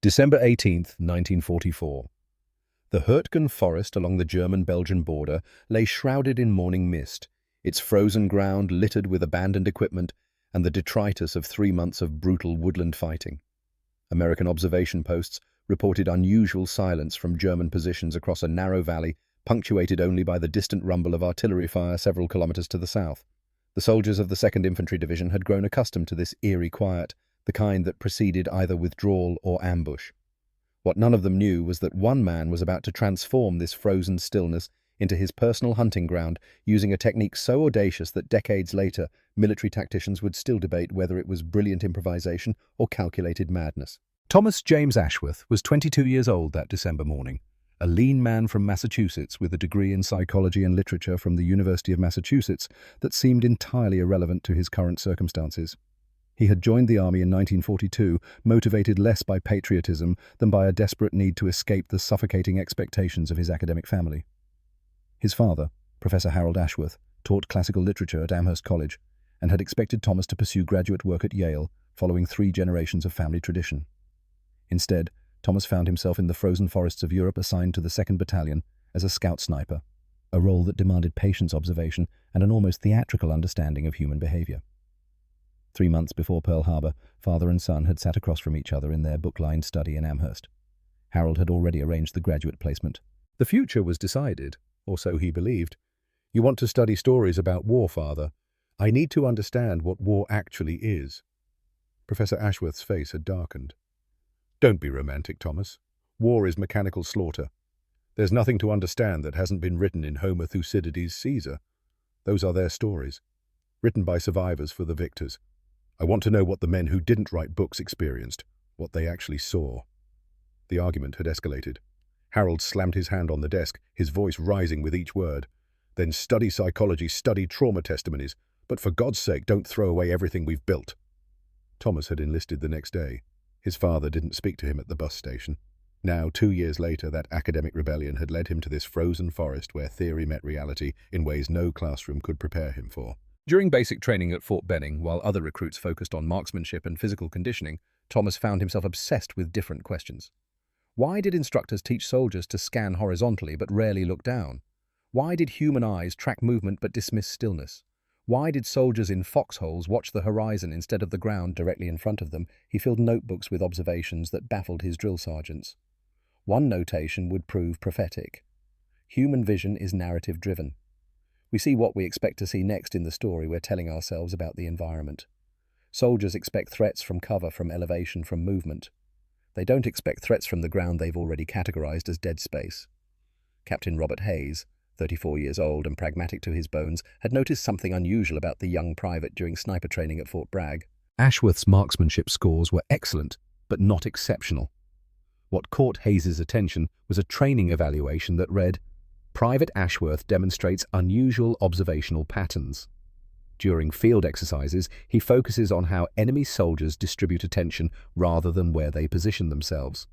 December 18, 1944. The Hurtgen forest along the German-Belgian border lay shrouded in morning mist, its frozen ground littered with abandoned equipment and the detritus of 3 months of brutal woodland fighting. American observation posts reported unusual silence from German positions across a narrow valley, punctuated only by the distant rumble of artillery fire several kilometers to the south. The soldiers of the 2nd Infantry Division had grown accustomed to this eerie quiet, the kind that preceded either withdrawal or ambush. What none of them knew was that one man was about to transform this frozen stillness into his personal hunting ground, using a technique so audacious that decades later, military tacticians would still debate whether it was brilliant improvisation or calculated madness. Thomas James Ashworth was 22 years old that December morning, a lean man from Massachusetts with a degree in psychology and literature from the University of Massachusetts that seemed entirely irrelevant to his current circumstances. He had joined the army in 1942, motivated less by patriotism than by a desperate need to escape the suffocating expectations of his academic family. His father, Professor Harold Ashworth, taught classical literature at Amherst College and had expected Thomas to pursue graduate work at Yale, following 3 generations of family tradition. Instead, Thomas found himself in the frozen forests of Europe, assigned to the 2nd Battalion as a scout sniper, a role that demanded patience observation and an almost theatrical understanding of human behavior. 3 months before Pearl Harbor, father and son had sat across from each other in their book-lined study in Amherst. Harold had already arranged the graduate placement. The future was decided, or so he believed. "You want to study stories about war, father? I need to understand what war actually is." Professor Ashworth's face had darkened. "Don't be romantic, Thomas. War is mechanical slaughter. There's nothing to understand that hasn't been written in Homer, Thucydides, Caesar. Those are their stories, written by survivors for the victors. I want to know what the men who didn't write books experienced, what they actually saw." The argument had escalated. Harold slammed his hand on the desk, his voice rising with each word. "Then study psychology, study trauma testimonies, but for God's sake don't throw away everything we've built." Thomas had enlisted the next day. His father didn't speak to him at the bus station. Now, 2 years later, that academic rebellion had led him to this frozen forest where theory met reality in ways no classroom could prepare him for. During basic training at Fort Benning, while other recruits focused on marksmanship and physical conditioning, Thomas found himself obsessed with different questions. Why did instructors teach soldiers to scan horizontally but rarely look down? Why did human eyes track movement but dismiss stillness? Why did soldiers in foxholes watch the horizon instead of the ground directly in front of them? He filled notebooks with observations that baffled his drill sergeants. One notation would prove prophetic. Human vision is narrative-driven. We see what we expect to see next in the story we're telling ourselves about the environment. Soldiers expect threats from cover, from elevation, from movement. They don't expect threats from the ground they've already categorized as dead space. Captain Robert Hayes, 34 years old and pragmatic to his bones, had noticed something unusual about the young private during sniper training at Fort Bragg. Ashworth's marksmanship scores were excellent, but not exceptional. What caught Hayes's attention was a training evaluation that read, "Private Ashworth demonstrates unusual observational patterns. During field exercises, he focuses on how enemy soldiers distribute attention rather than where they position themselves.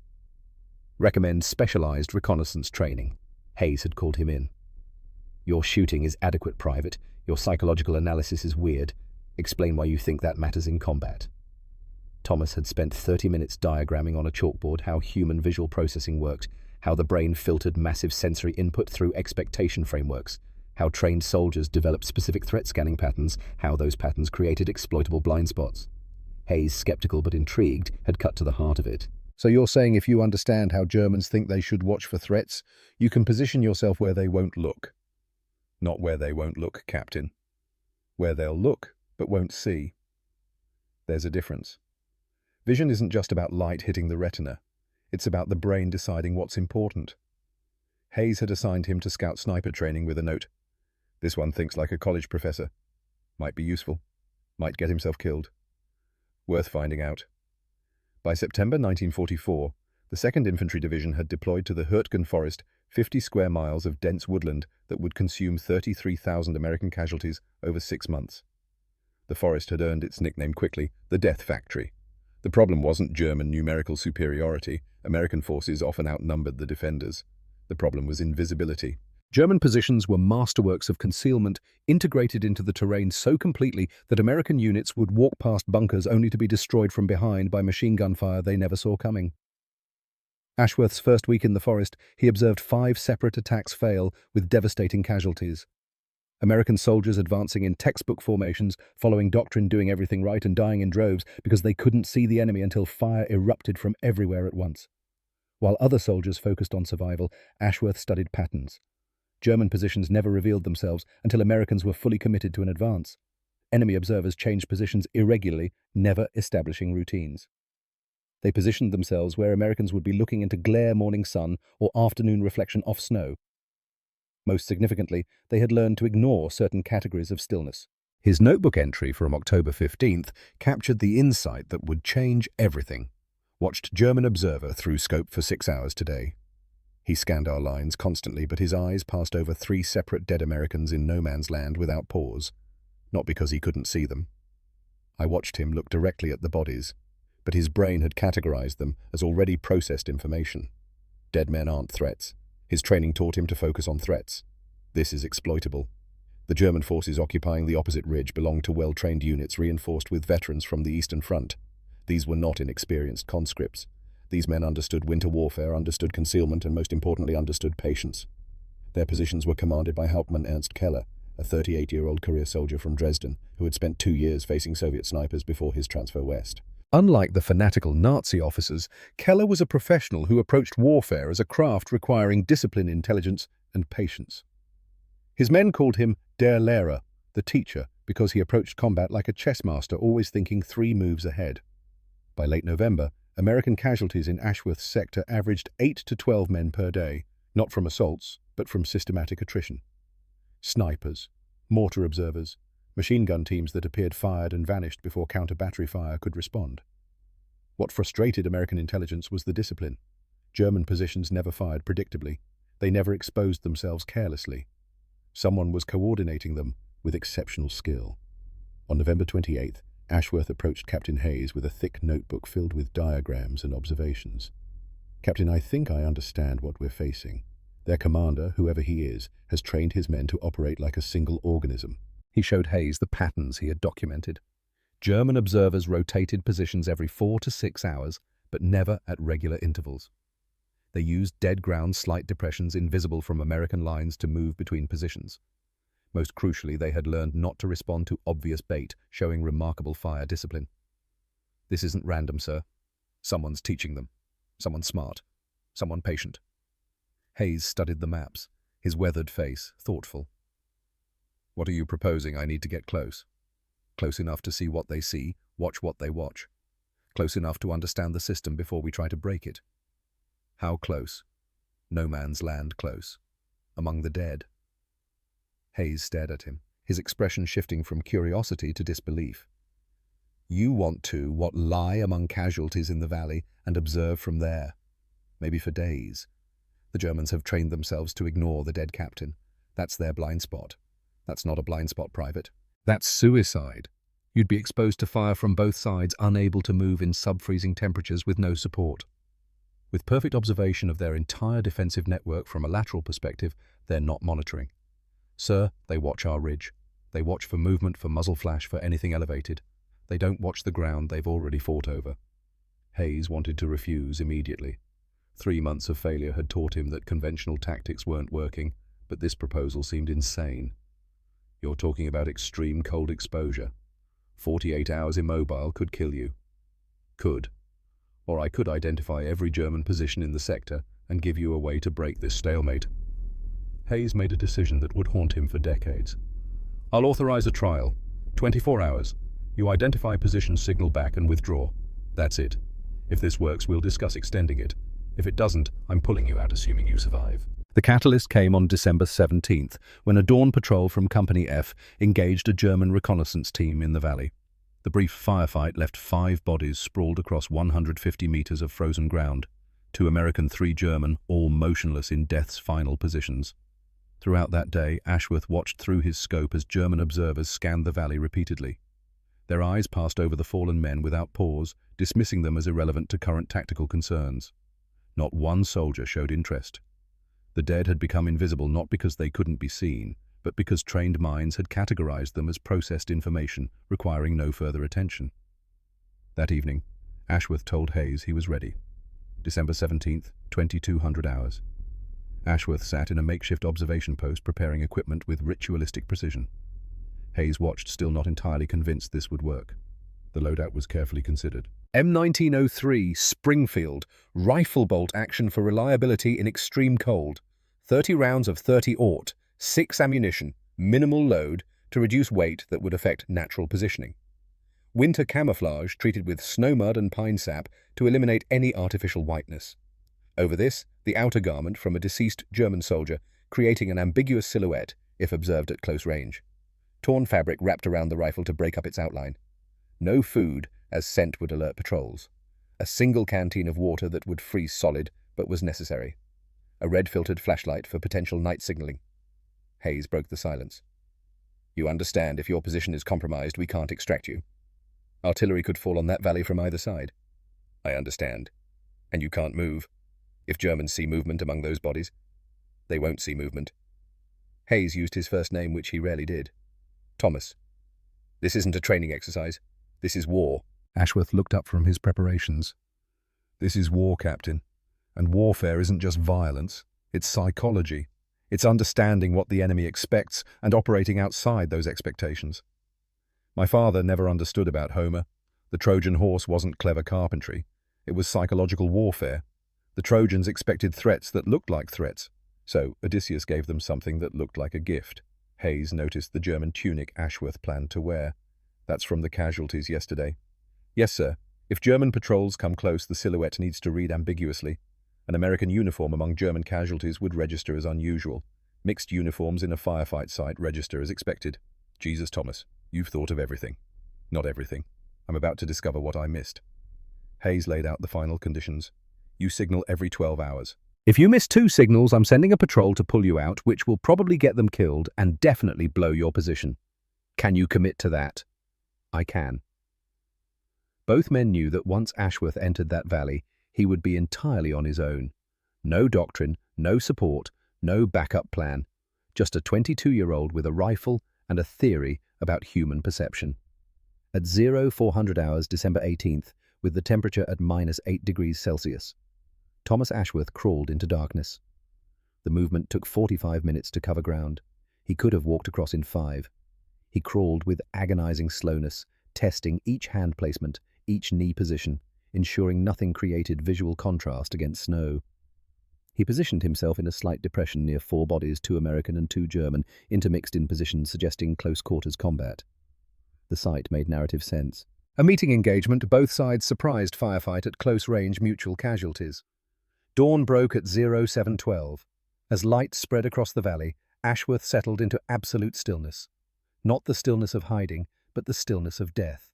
Recommends specialized reconnaissance training." Hayes had called him in. "Your shooting is adequate, Private. Your psychological analysis is weird. Explain why you think that matters in combat." Thomas had spent 30 minutes diagramming on a chalkboard how human visual processing worked, how the brain filtered massive sensory input through expectation frameworks, how trained soldiers developed specific threat scanning patterns, how those patterns created exploitable blind spots. Hayes, skeptical but intrigued, had cut to the heart of it. "So you're saying if you understand how Germans think they should watch for threats, you can position yourself where they won't look?" "Not where they won't look, Captain. Where they'll look, but won't see. There's a difference. Vision isn't just about light hitting the retina. It's about the brain deciding what's important." Hayes had assigned him to scout sniper training with a note. "This one thinks like a college professor. Might be useful. Might get himself killed. Worth finding out." By September 1944, the 2nd Infantry Division had deployed to the Hurtgen Forest 50 square miles of dense woodland that would consume 33,000 American casualties over 6 months. The forest had earned its nickname quickly, the Death Factory. The problem wasn't German numerical superiority. American forces often outnumbered the defenders. The problem was invisibility. German positions were masterworks of concealment, integrated into the terrain so completely that American units would walk past bunkers only to be destroyed from behind by machine gun fire they never saw coming. Ashworth's first week in the forest, he observed 5 separate attacks fail with devastating casualties. American soldiers advancing in textbook formations, following doctrine, doing everything right and dying in droves because they couldn't see the enemy until fire erupted from everywhere at once. While other soldiers focused on survival, Ashworth studied patterns. German positions never revealed themselves until Americans were fully committed to an advance. Enemy observers changed positions irregularly, never establishing routines. They positioned themselves where Americans would be looking into glare morning sun or afternoon reflection off snow. Most significantly, they had learned to ignore certain categories of stillness. His notebook entry from October 15th captured the insight that would change everything. Watched German observer through scope for 6 hours today. He scanned our lines constantly, but his eyes passed over 3 separate dead Americans in no man's land without pause. Not because he couldn't see them. I watched him look directly at the bodies, but his brain had categorized them as already processed information. Dead men aren't threats. His training taught him to focus on threats. This is exploitable. The German forces occupying the opposite ridge belonged to well-trained units reinforced with veterans from the Eastern Front. These were not inexperienced conscripts. These men understood winter warfare, understood concealment, and most importantly understood patience. Their positions were commanded by Hauptmann Ernst Keller, a 38-year-old career soldier from Dresden, who had spent 2 years facing Soviet snipers before his transfer west. Unlike the fanatical Nazi officers, Keller was a professional who approached warfare as a craft requiring discipline, intelligence, and patience. His men called him Der Lehrer, the teacher, because he approached combat like a chess master, always thinking 3 moves ahead. By late November, American casualties in Ashworth's sector averaged 8 to 12 men per day, not from assaults, but from systematic attrition. Snipers, mortar observers, machine gun teams that appeared fired and vanished before counter-battery fire could respond. What frustrated American intelligence was the discipline. German positions never fired predictably. They never exposed themselves carelessly. Someone was coordinating them with exceptional skill. On November 28th, Ashworth approached Captain Hayes with a thick notebook filled with diagrams and observations. "Captain, I think I understand what we're facing. Their commander, whoever he is, has trained his men to operate like a single organism." He showed Hayes the patterns he had documented. German observers rotated positions every 4 to 6 hours, but never at regular intervals. They used dead ground slight depressions invisible from American lines to move between positions. Most crucially, they had learned not to respond to obvious bait, showing remarkable fire discipline. "This isn't random, sir. Someone's teaching them. Someone smart. Someone patient." Hayes studied the maps, his weathered face thoughtful. "What are you proposing? I need to get close. Close enough to see what they see, watch what they watch. Close enough to understand the system before we try to break it." "How close?" "No man's land close. Among the dead." Hayes stared at him, his expression shifting from curiosity to disbelief. "You want to lie among casualties in the valley and observe from there. Maybe for days. The Germans have trained themselves to ignore the dead captain. That's their blind spot. That's not a blind spot, Private. That's suicide. You'd be exposed to fire from both sides, unable to move in sub-freezing temperatures with no support. With perfect observation of their entire defensive network from a lateral perspective, they're not monitoring. Sir, they watch our ridge. They watch for movement, for muzzle flash, for anything elevated. They don't watch the ground they've already fought over." Hayes wanted to refuse immediately. 3 months of failure had taught him that conventional tactics weren't working, but this proposal seemed insane. "You're talking about extreme cold exposure. 48 hours immobile could kill you." "Could. Or I could identify every German position in the sector and give you a way to break this stalemate." Hayes made a decision that would haunt him for decades. "I'll authorize a trial. 24 hours. You identify positions, signal back, and withdraw. That's it. If this works, we'll discuss extending it. If it doesn't, I'm pulling you out, assuming you survive." The catalyst came on December 17th, when a dawn patrol from Company F engaged a German reconnaissance team in the valley. The brief firefight left 5 bodies sprawled across 150 meters of frozen ground, 2 American, 3 German, all motionless in death's final positions. Throughout that day, Ashworth watched through his scope as German observers scanned the valley repeatedly. Their eyes passed over the fallen men without pause, dismissing them as irrelevant to current tactical concerns. Not one soldier showed interest. The dead had become invisible not because they couldn't be seen, but because trained minds had categorized them as processed information, requiring no further attention. That evening, Ashworth told Hayes he was ready. December 17th, 2200 hours. Ashworth sat in a makeshift observation post preparing equipment with ritualistic precision. Hayes watched, still not entirely convinced this would work. The loadout was carefully considered. M1903 Springfield, rifle bolt action for reliability in extreme cold. 30 rounds of 30-aught, 6 ammunition, minimal load to reduce weight that would affect natural positioning. Winter camouflage treated with snow mud and pine sap to eliminate any artificial whiteness. Over this, the outer garment from a deceased German soldier, creating an ambiguous silhouette if observed at close range. Torn fabric wrapped around the rifle to break up its outline. No food, as scent would alert patrols. A single canteen of water that would freeze solid, but was necessary. A red-filtered flashlight for potential night signaling. Hayes broke the silence. You understand, if your position is compromised, we can't extract you. Artillery could fall on that valley from either side. I understand. And you can't move. If Germans see movement among those bodies, they won't see movement. Hayes used his first name, which he rarely did. Thomas. This isn't a training exercise. This is war. Ashworth looked up from his preparations. This is war, Captain. And warfare isn't just violence. It's psychology. It's understanding what the enemy expects and operating outside those expectations. My father never understood about Homer. The Trojan horse wasn't clever carpentry. It was psychological warfare. The Trojans expected threats that looked like threats, so Odysseus gave them something that looked like a gift. Hayes noticed the German tunic Ashworth planned to wear. That's from the casualties yesterday. Yes, sir. If German patrols come close, the silhouette needs to read ambiguously. An American uniform among German casualties would register as unusual. Mixed uniforms in a firefight site register as expected. Jesus, Thomas, you've thought of everything. Not everything. I'm about to discover what I missed. Hayes laid out the final conditions. You signal every 12 hours. If you miss 2 signals, I'm sending a patrol to pull you out, which will probably get them killed and definitely blow your position. Can you commit to that? I can. Both men knew that once Ashworth entered that valley, he would be entirely on his own. No doctrine, no support, no backup plan. Just a 22-year-old with a rifle and a theory about human perception. At 0400 hours, December 18th, with the temperature at -8 degrees Celsius, Thomas Ashworth crawled into darkness. The movement took 45 minutes to cover ground. He could have walked across in 5. He crawled with agonizing slowness, testing each hand placement, each knee position, ensuring nothing created visual contrast against snow. He positioned himself in a slight depression near 4 bodies, 2 American and 2 German, intermixed in positions suggesting close-quarters combat. The sight made narrative sense. A meeting engagement, both sides surprised firefight at close-range mutual casualties. Dawn broke at 0712. As light spread across the valley, Ashworth settled into absolute stillness. Not the stillness of hiding, but the stillness of death.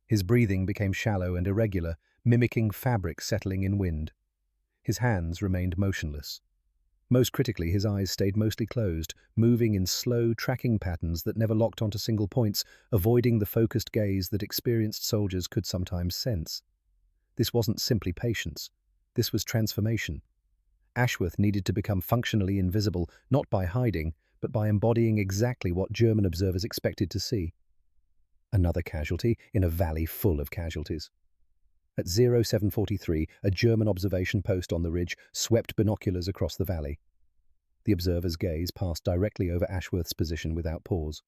His breathing became shallow and irregular, mimicking fabric settling in wind. His hands remained motionless. Most critically, his eyes stayed mostly closed, moving in slow, tracking patterns that never locked onto single points, avoiding the focused gaze that experienced soldiers could sometimes sense. This wasn't simply patience. This was transformation. Ashworth needed to become functionally invisible, not by hiding, but by embodying exactly what German observers expected to see. Another casualty in a valley full of casualties. At 0743, a German observation post on the ridge swept binoculars across the valley. The observer's gaze passed directly over Ashworth's position without pause.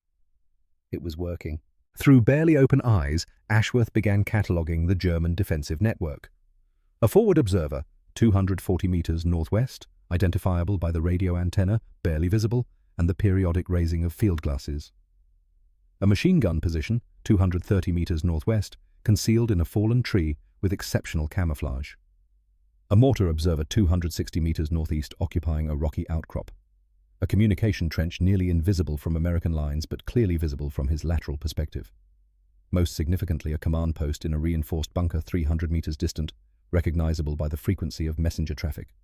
It was working. Through barely open eyes, Ashworth began cataloguing the German defensive network. A forward observer, 240 meters northwest, identifiable by the radio antenna, barely visible, and the periodic raising of field glasses. A machine gun position, 230 meters northwest, concealed in a fallen tree with exceptional camouflage. A mortar observer 260 meters northeast occupying a rocky outcrop. A communication trench nearly invisible from American lines but clearly visible from his lateral perspective. Most significantly, a command post in a reinforced bunker 300 meters distant, recognizable by the frequency of messenger traffic.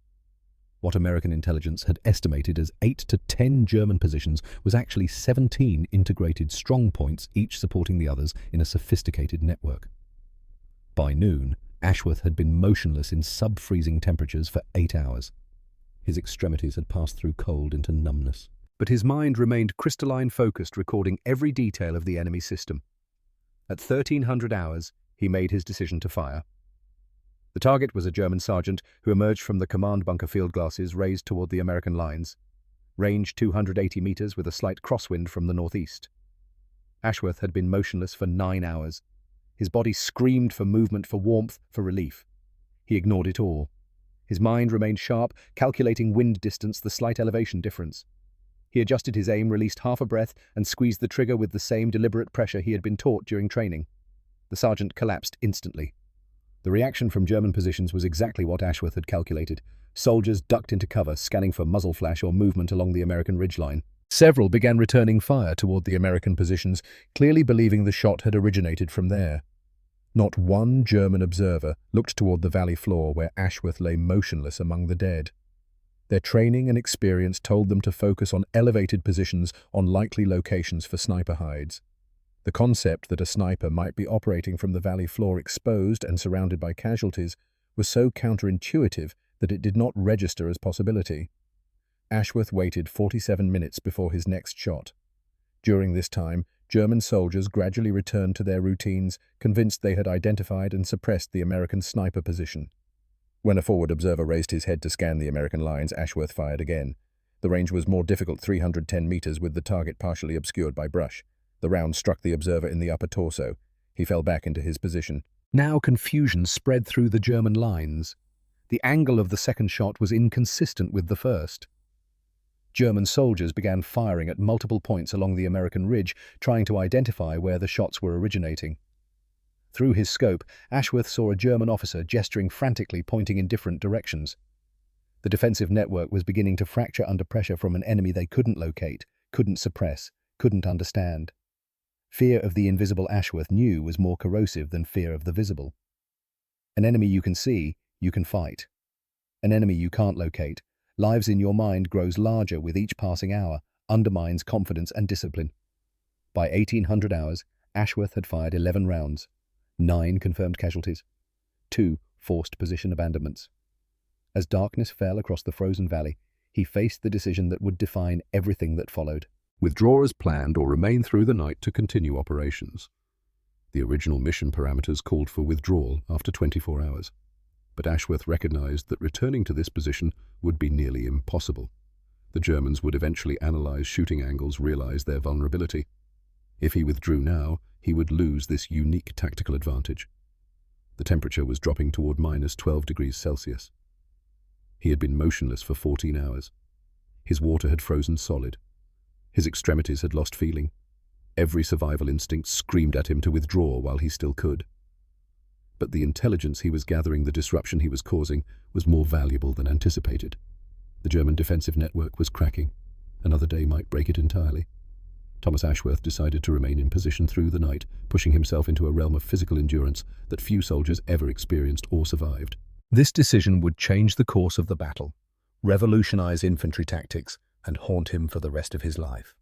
What American intelligence had estimated as 8 to 10 German positions was actually 17 integrated strong points, each supporting the others in a sophisticated network. By noon, Ashworth had been motionless in sub-freezing temperatures for 8 hours. His extremities had passed through cold into numbness. But his mind remained crystalline focused, recording every detail of the enemy system. At 1300 hours, he made his decision to fire. The target was a German sergeant who emerged from the command bunker field glasses raised toward the American lines. Range 280 meters with a slight crosswind from the northeast. Ashworth had been motionless for 9 hours. His body screamed for movement, for warmth, for relief. He ignored it all. His mind remained sharp, calculating wind distance, the slight elevation difference. He adjusted his aim, released half a breath, and squeezed the trigger with the same deliberate pressure he had been taught during training. The sergeant collapsed instantly. The reaction from German positions was exactly what Ashworth had calculated. Soldiers ducked into cover, scanning for muzzle flash or movement along the American ridgeline. Several began returning fire toward the American positions, clearly believing the shot had originated from there. Not one German observer looked toward the valley floor where Ashworth lay motionless among the dead. Their training and experience told them to focus on elevated positions on likely locations for sniper hides. The concept that a sniper might be operating from the valley floor exposed and surrounded by casualties was so counterintuitive that it did not register as possibility. Ashworth waited 47 minutes before his next shot. During this time, German soldiers gradually returned to their routines, convinced they had identified and suppressed the American sniper position. When a forward observer raised his head to scan the American lines, Ashworth fired again. The range was more difficult, 310 meters, with the target partially obscured by brush. The round struck the observer in the upper torso. He fell back into his position. Now confusion spread through the German lines. The angle of the second shot was inconsistent with the first. German soldiers began firing at multiple points along the American ridge, trying to identify where the shots were originating. Through his scope, Ashworth saw a German officer gesturing frantically, pointing in different directions. The defensive network was beginning to fracture under pressure from an enemy they couldn't locate, couldn't suppress, couldn't understand. Fear of the invisible, Ashworth knew, was more corrosive than fear of the visible. An enemy you can see, you can fight. An enemy you can't locate, lives in your mind, grows larger with each passing hour, undermines confidence and discipline. By 1800 hours, Ashworth had fired 11 rounds, 9 confirmed casualties, 2 forced position abandonments. As darkness fell across the frozen valley, he faced the decision that would define everything that followed. Withdraw as planned or remain through the night to continue operations. The original mission parameters called for withdrawal after 24 hours. But Ashworth recognized that returning to this position would be nearly impossible. The Germans would eventually analyze shooting angles, realize their vulnerability. If he withdrew now, he would lose this unique tactical advantage. The temperature was dropping toward -12 degrees Celsius. He had been motionless for 14 hours. His water had frozen solid. His extremities had lost feeling. Every survival instinct screamed at him to withdraw while he still could. But the intelligence he was gathering, the disruption he was causing, was more valuable than anticipated. The German defensive network was cracking. Another day might break it entirely. Thomas Ashworth decided to remain in position through the night, pushing himself into a realm of physical endurance that few soldiers ever experienced or survived. This decision would change the course of the battle, revolutionize infantry tactics, and haunt him for the rest of his life.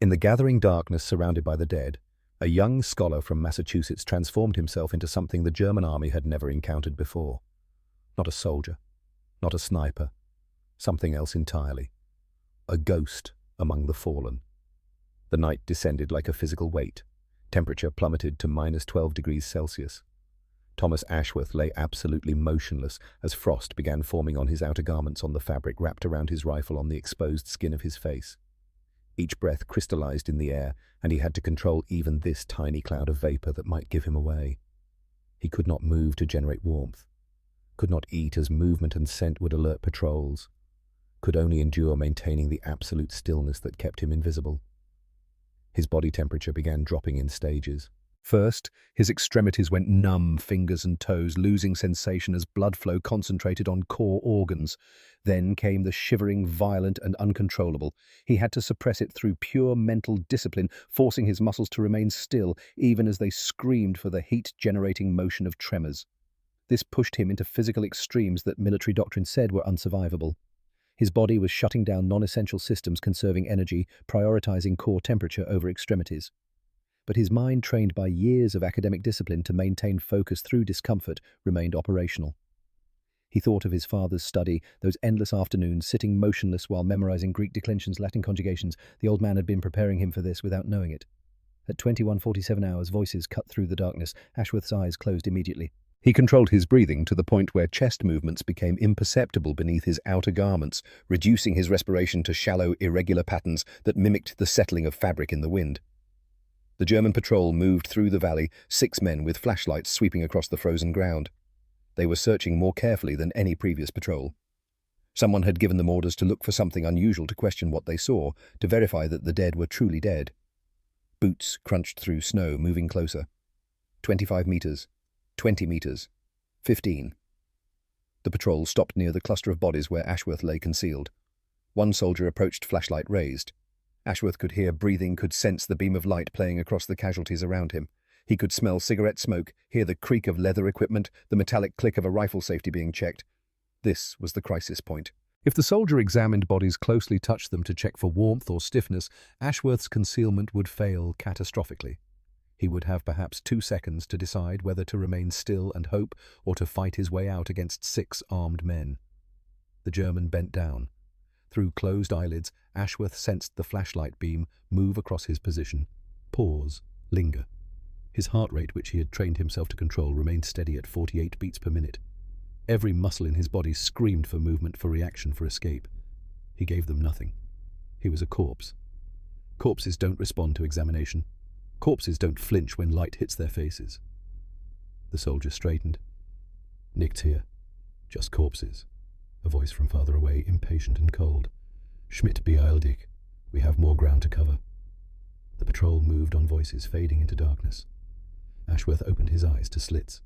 In the gathering darkness surrounded by the dead, a young scholar from Massachusetts transformed himself into something the German army had never encountered before. Not a soldier, not a sniper, something else entirely. A ghost among the fallen. The night descended like a physical weight. Temperature plummeted to -12 degrees Celsius. Thomas Ashworth lay absolutely motionless as frost began forming on his outer garments, on the fabric wrapped around his rifle, on the exposed skin of his face. Each breath crystallized in the air, and he had to control even this tiny cloud of vapor that might give him away. He could not move to generate warmth, could not eat as movement and scent would alert patrols, could only endure maintaining the absolute stillness that kept him invisible. His body temperature began dropping in stages. First, his extremities went numb, fingers and toes losing sensation as blood flow concentrated on core organs. Then came the shivering, violent and uncontrollable. He had to suppress it through pure mental discipline, forcing his muscles to remain still, even as they screamed for the heat-generating motion of tremors. This pushed him into physical extremes that military doctrine said were unsurvivable. His body was shutting down non-essential systems, conserving energy, prioritizing core temperature over extremities. But his mind, trained by years of academic discipline to maintain focus through discomfort, remained operational. He thought of his father's study, those endless afternoons, sitting motionless while memorizing Greek declensions, Latin conjugations. The old man had been preparing him for this without knowing it. At 21:47 hours, voices cut through the darkness. Ashworth's eyes closed immediately. He controlled his breathing to the point where chest movements became imperceptible beneath his outer garments, reducing his respiration to shallow, irregular patterns that mimicked the settling of fabric in the wind. The German patrol moved through the valley, 6 men with flashlights sweeping across the frozen ground. They were searching more carefully than any previous patrol. Someone had given them orders to look for something unusual to question what they saw, to verify that the dead were truly dead. Boots crunched through snow, moving closer. 25 meters. 20 meters. 15. The patrol stopped near the cluster of bodies where Ashworth lay concealed. One soldier approached, flashlight raised. Ashworth could hear breathing, could sense the beam of light playing across the casualties around him. He could smell cigarette smoke, hear the creak of leather equipment, the metallic click of a rifle safety being checked. This was the crisis point. If the soldier examined bodies closely, touched them to check for warmth or stiffness, Ashworth's concealment would fail catastrophically. He would have perhaps 2 seconds to decide whether to remain still and hope or to fight his way out against 6 armed men. The German bent down. Through closed eyelids, Ashworth sensed the flashlight beam move across his position. Pause. Linger. His heart rate, which he had trained himself to control, remained steady at 48 beats per minute. Every muscle in his body screamed for movement, for reaction, for escape. He gave them nothing. He was a corpse. Corpses don't respond to examination. Corpses don't flinch when light hits their faces. The soldier straightened. "Nichts here. Just corpses." A voice from farther away, impatient and cold. "Schmidt, beeil dich. We have more ground to cover." The patrol moved on, voices fading into darkness. Ashworth opened his eyes to slits.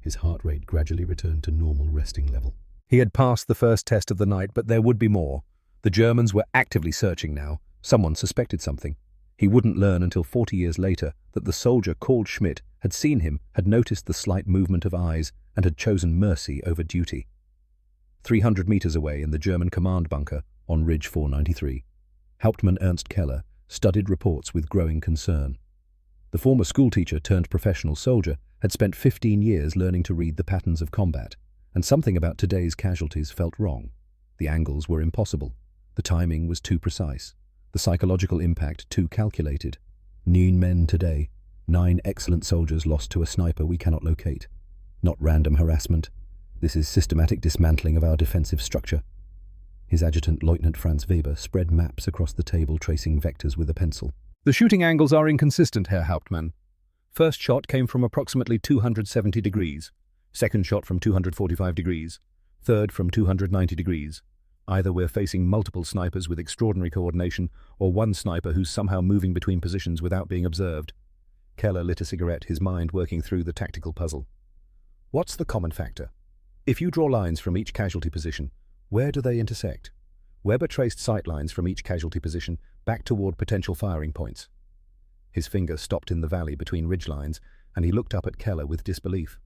His heart rate gradually returned to normal resting level. He had passed the first test of the night, but there would be more. The Germans were actively searching now. Someone suspected something. He wouldn't learn until 40 years later that the soldier called Schmidt had seen him, had noticed the slight movement of eyes, and had chosen mercy over duty. 300 meters away in the German command bunker on Ridge 493, Hauptmann Ernst Keller studied reports with growing concern. The former schoolteacher turned professional soldier had spent 15 years learning to read the patterns of combat, and something about today's casualties felt wrong. The angles were impossible. The timing was too precise. The psychological impact too calculated. 9 men today. 9 excellent soldiers lost to a sniper we cannot locate. Not random harassment. This is systematic dismantling of our defensive structure. His adjutant, Lieutenant Franz Weber, spread maps across the table, tracing vectors with a pencil. "The shooting angles are inconsistent, Herr Hauptmann. First shot came from approximately 270 degrees. Second shot from 245 degrees. Third from 290 degrees. Either we're facing multiple snipers with extraordinary coordination, or one sniper who's somehow moving between positions without being observed." Keller lit a cigarette, his mind working through the tactical puzzle. "What's the common factor? If you draw lines from each casualty position, where do they intersect?" Weber traced sight lines from each casualty position back toward potential firing points. His finger stopped in the valley between ridge lines, and he looked up at Keller with disbelief.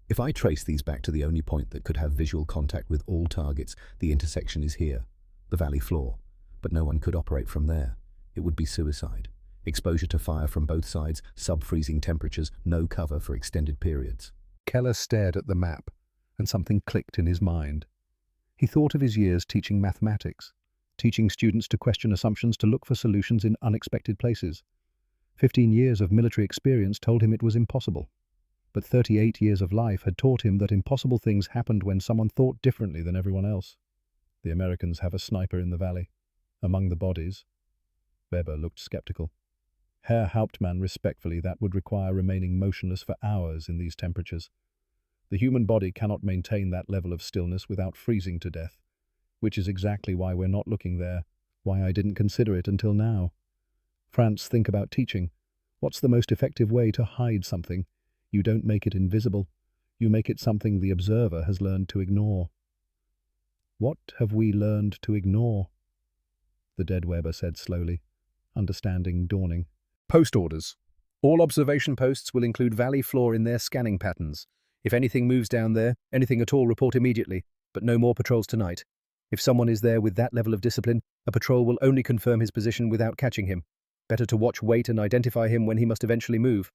"If I trace these back to the only point that could have visual contact with all targets, the intersection is here, the valley floor. But no one could operate from there. It would be suicide. Exposure to fire from both sides, sub-freezing temperatures, no cover for extended periods." Keller stared at the map, and something clicked in his mind. He thought of his years teaching mathematics, teaching students to question assumptions, to look for solutions in unexpected places. 15 years of military experience told him it was impossible. But 38 years of life had taught him that impossible things happened when someone thought differently than everyone else. "The Americans have a sniper in the valley. Among the bodies." Weber looked skeptical. "Herr Hauptmann, respectfully, that would require remaining motionless for hours in these temperatures. The human body cannot maintain that level of stillness without freezing to death, which is exactly why we're not looking there, why I didn't consider it until now. Franz, think about teaching. What's the most effective way to hide something? You don't make it invisible. You make it something the observer has learned to ignore." "What have we learned to ignore?" the dead Weber said slowly, understanding dawning. "Post orders. All observation posts will include valley floor in their scanning patterns. If anything moves down there, anything at all, report immediately, but no more patrols tonight. If someone is there with that level of discipline, a patrol will only confirm his position without catching him. Better to watch, wait, and identify him when he must eventually move.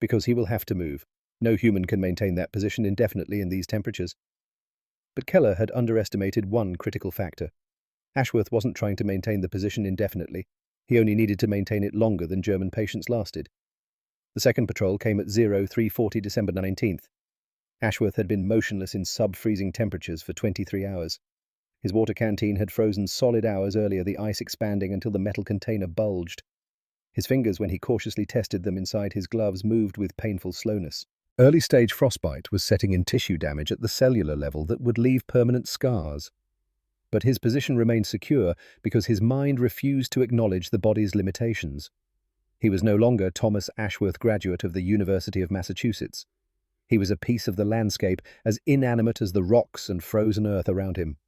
Because he will have to move. No human can maintain that position indefinitely in these temperatures." But Keller had underestimated one critical factor. Ashworth wasn't trying to maintain the position indefinitely. He only needed to maintain it longer than German patience lasted. The second patrol came at 0340 December 19th. Ashworth had been motionless in sub-freezing temperatures for 23 hours. His water canteen had frozen solid hours earlier, the ice expanding until the metal container bulged. His fingers, when he cautiously tested them inside his gloves, moved with painful slowness. Early-stage frostbite was setting in tissue damage at the cellular level that would leave permanent scars. But his position remained secure because his mind refused to acknowledge the body's limitations. He was no longer Thomas Ashworth, graduate of the University of Massachusetts. He was a piece of the landscape, as inanimate as the rocks and frozen earth around him.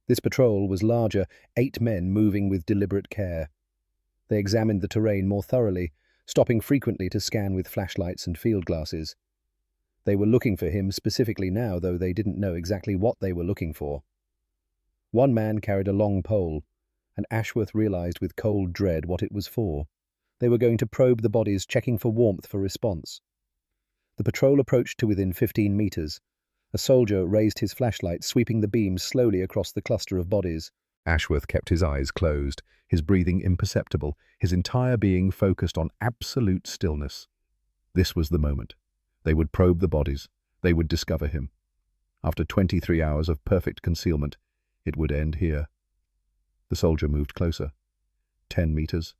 This patrol was larger, 8 men moving with deliberate care. They examined the terrain more thoroughly, stopping frequently to scan with flashlights and field glasses. They were looking for him specifically now, though they didn't know exactly what they were looking for. One man carried a long pole, and Ashworth realized with cold dread what it was for. They were going to probe the bodies, checking for warmth for response. The patrol approached to within 15 meters. A soldier raised his flashlight, sweeping the beam slowly across the cluster of bodies. Ashworth kept his eyes closed, his breathing imperceptible, his entire being focused on absolute stillness. This was the moment. They would probe the bodies. They would discover him. After 23 hours of perfect concealment, it would end here. The soldier moved closer. 10 meters,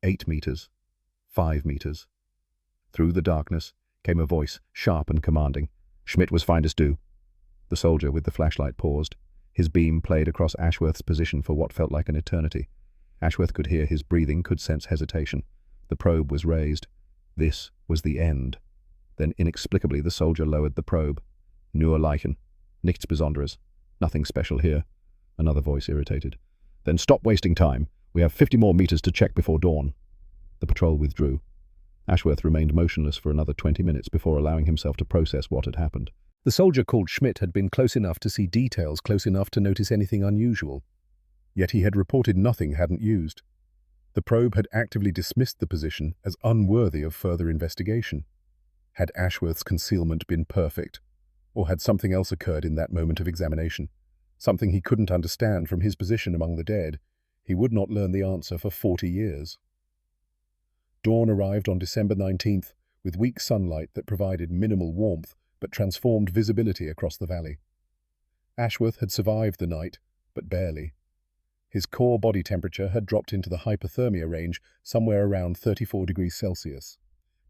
8 meters, 5 meters. Through the darkness came a voice, sharp and commanding. Schmidt was find us due. The soldier with the flashlight paused. His beam played across Ashworth's position for what felt like an eternity. Ashworth could hear his breathing, could sense hesitation. The probe was raised. This was the end. Then inexplicably the soldier lowered the probe. Nur Leichen. Nichts Besonderes. Nothing special here. Another voice irritated. Then stop wasting time. We have 50 more meters to check before dawn. The patrol withdrew. Ashworth remained motionless for another 20 minutes before allowing himself to process what had happened. The soldier called Schmidt had been close enough to see details, close enough to notice anything unusual. Yet he had reported nothing hadn't used. The probe had actively dismissed the position as unworthy of further investigation. Had Ashworth's concealment been perfect? Or had something else occurred in that moment of examination? Something he couldn't understand from his position among the dead. He would not learn the answer for 40 years. Dawn arrived on December 19th, with weak sunlight that provided minimal warmth but transformed visibility across the valley. Ashworth had survived the night, but barely. His core body temperature had dropped into the hypothermia range, somewhere around 34 degrees Celsius.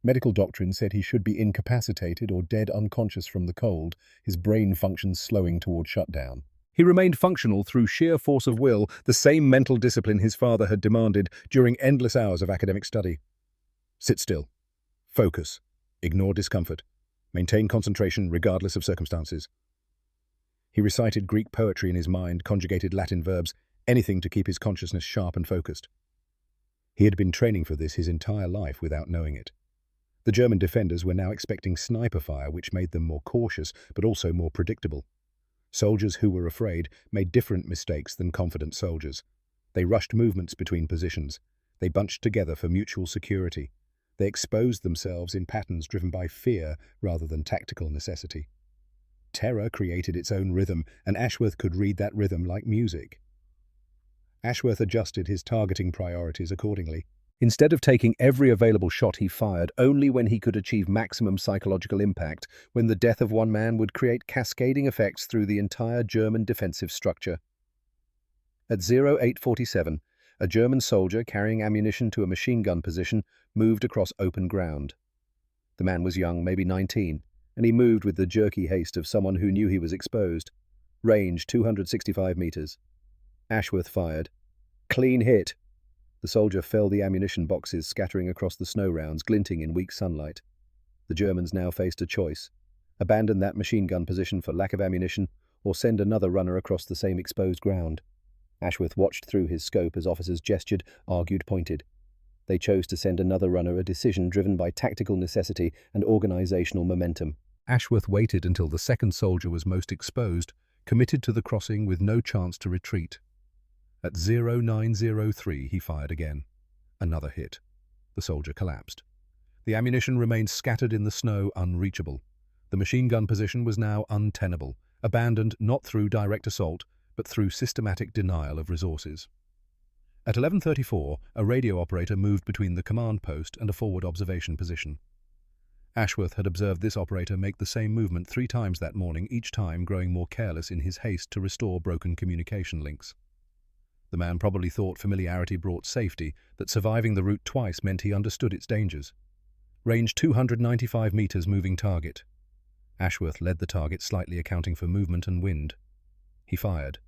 Medical doctrine said he should be incapacitated or dead unconscious from the cold, his brain functions slowing toward shutdown. He remained functional through sheer force of will, the same mental discipline his father had demanded during endless hours of academic study. Sit still. Focus. Ignore discomfort. Maintain concentration regardless of circumstances. He recited Greek poetry in his mind, conjugated Latin verbs, anything to keep his consciousness sharp and focused. He had been training for this his entire life without knowing it. The German defenders were now expecting sniper fire, which made them more cautious, but also more predictable. Soldiers who were afraid made different mistakes than confident soldiers. They rushed movements between positions. They bunched together for mutual security. They exposed themselves in patterns driven by fear rather than tactical necessity. Terror created its own rhythm, and Ashworth could read that rhythm like music. Ashworth adjusted his targeting priorities accordingly. Instead of taking every available shot, he fired only when he could achieve maximum psychological impact, when the death of one man would create cascading effects through the entire German defensive structure. At 0847, a German soldier carrying ammunition to a machine gun position moved across open ground. The man was young, maybe 19, and he moved with the jerky haste of someone who knew he was exposed. Range 265 meters. Ashworth fired. Clean hit. The soldier felled the ammunition boxes, scattering across the snow rounds, glinting in weak sunlight. The Germans now faced a choice: abandon that machine gun position for lack of ammunition, or send another runner across the same exposed ground. Ashworth watched through his scope as officers gestured, argued, pointed. They chose to send another runner, a decision driven by tactical necessity and organizational momentum. Ashworth waited until the second soldier was most exposed, committed to the crossing with no chance to retreat. At 0903, he fired again. Another hit. The soldier collapsed. The ammunition remained scattered in the snow, unreachable. The machine gun position was now untenable, abandoned not through direct assault, but through systematic denial of resources. At 11:34, a radio operator moved between the command post and a forward observation position. Ashworth had observed this operator make the same movement 3 times that morning, each time growing more careless in his haste to restore broken communication links. The man probably thought familiarity brought safety, that surviving the route twice meant he understood its dangers. Range 295 meters, moving target. Ashworth led the target, slightly accounting for movement and wind. He fired.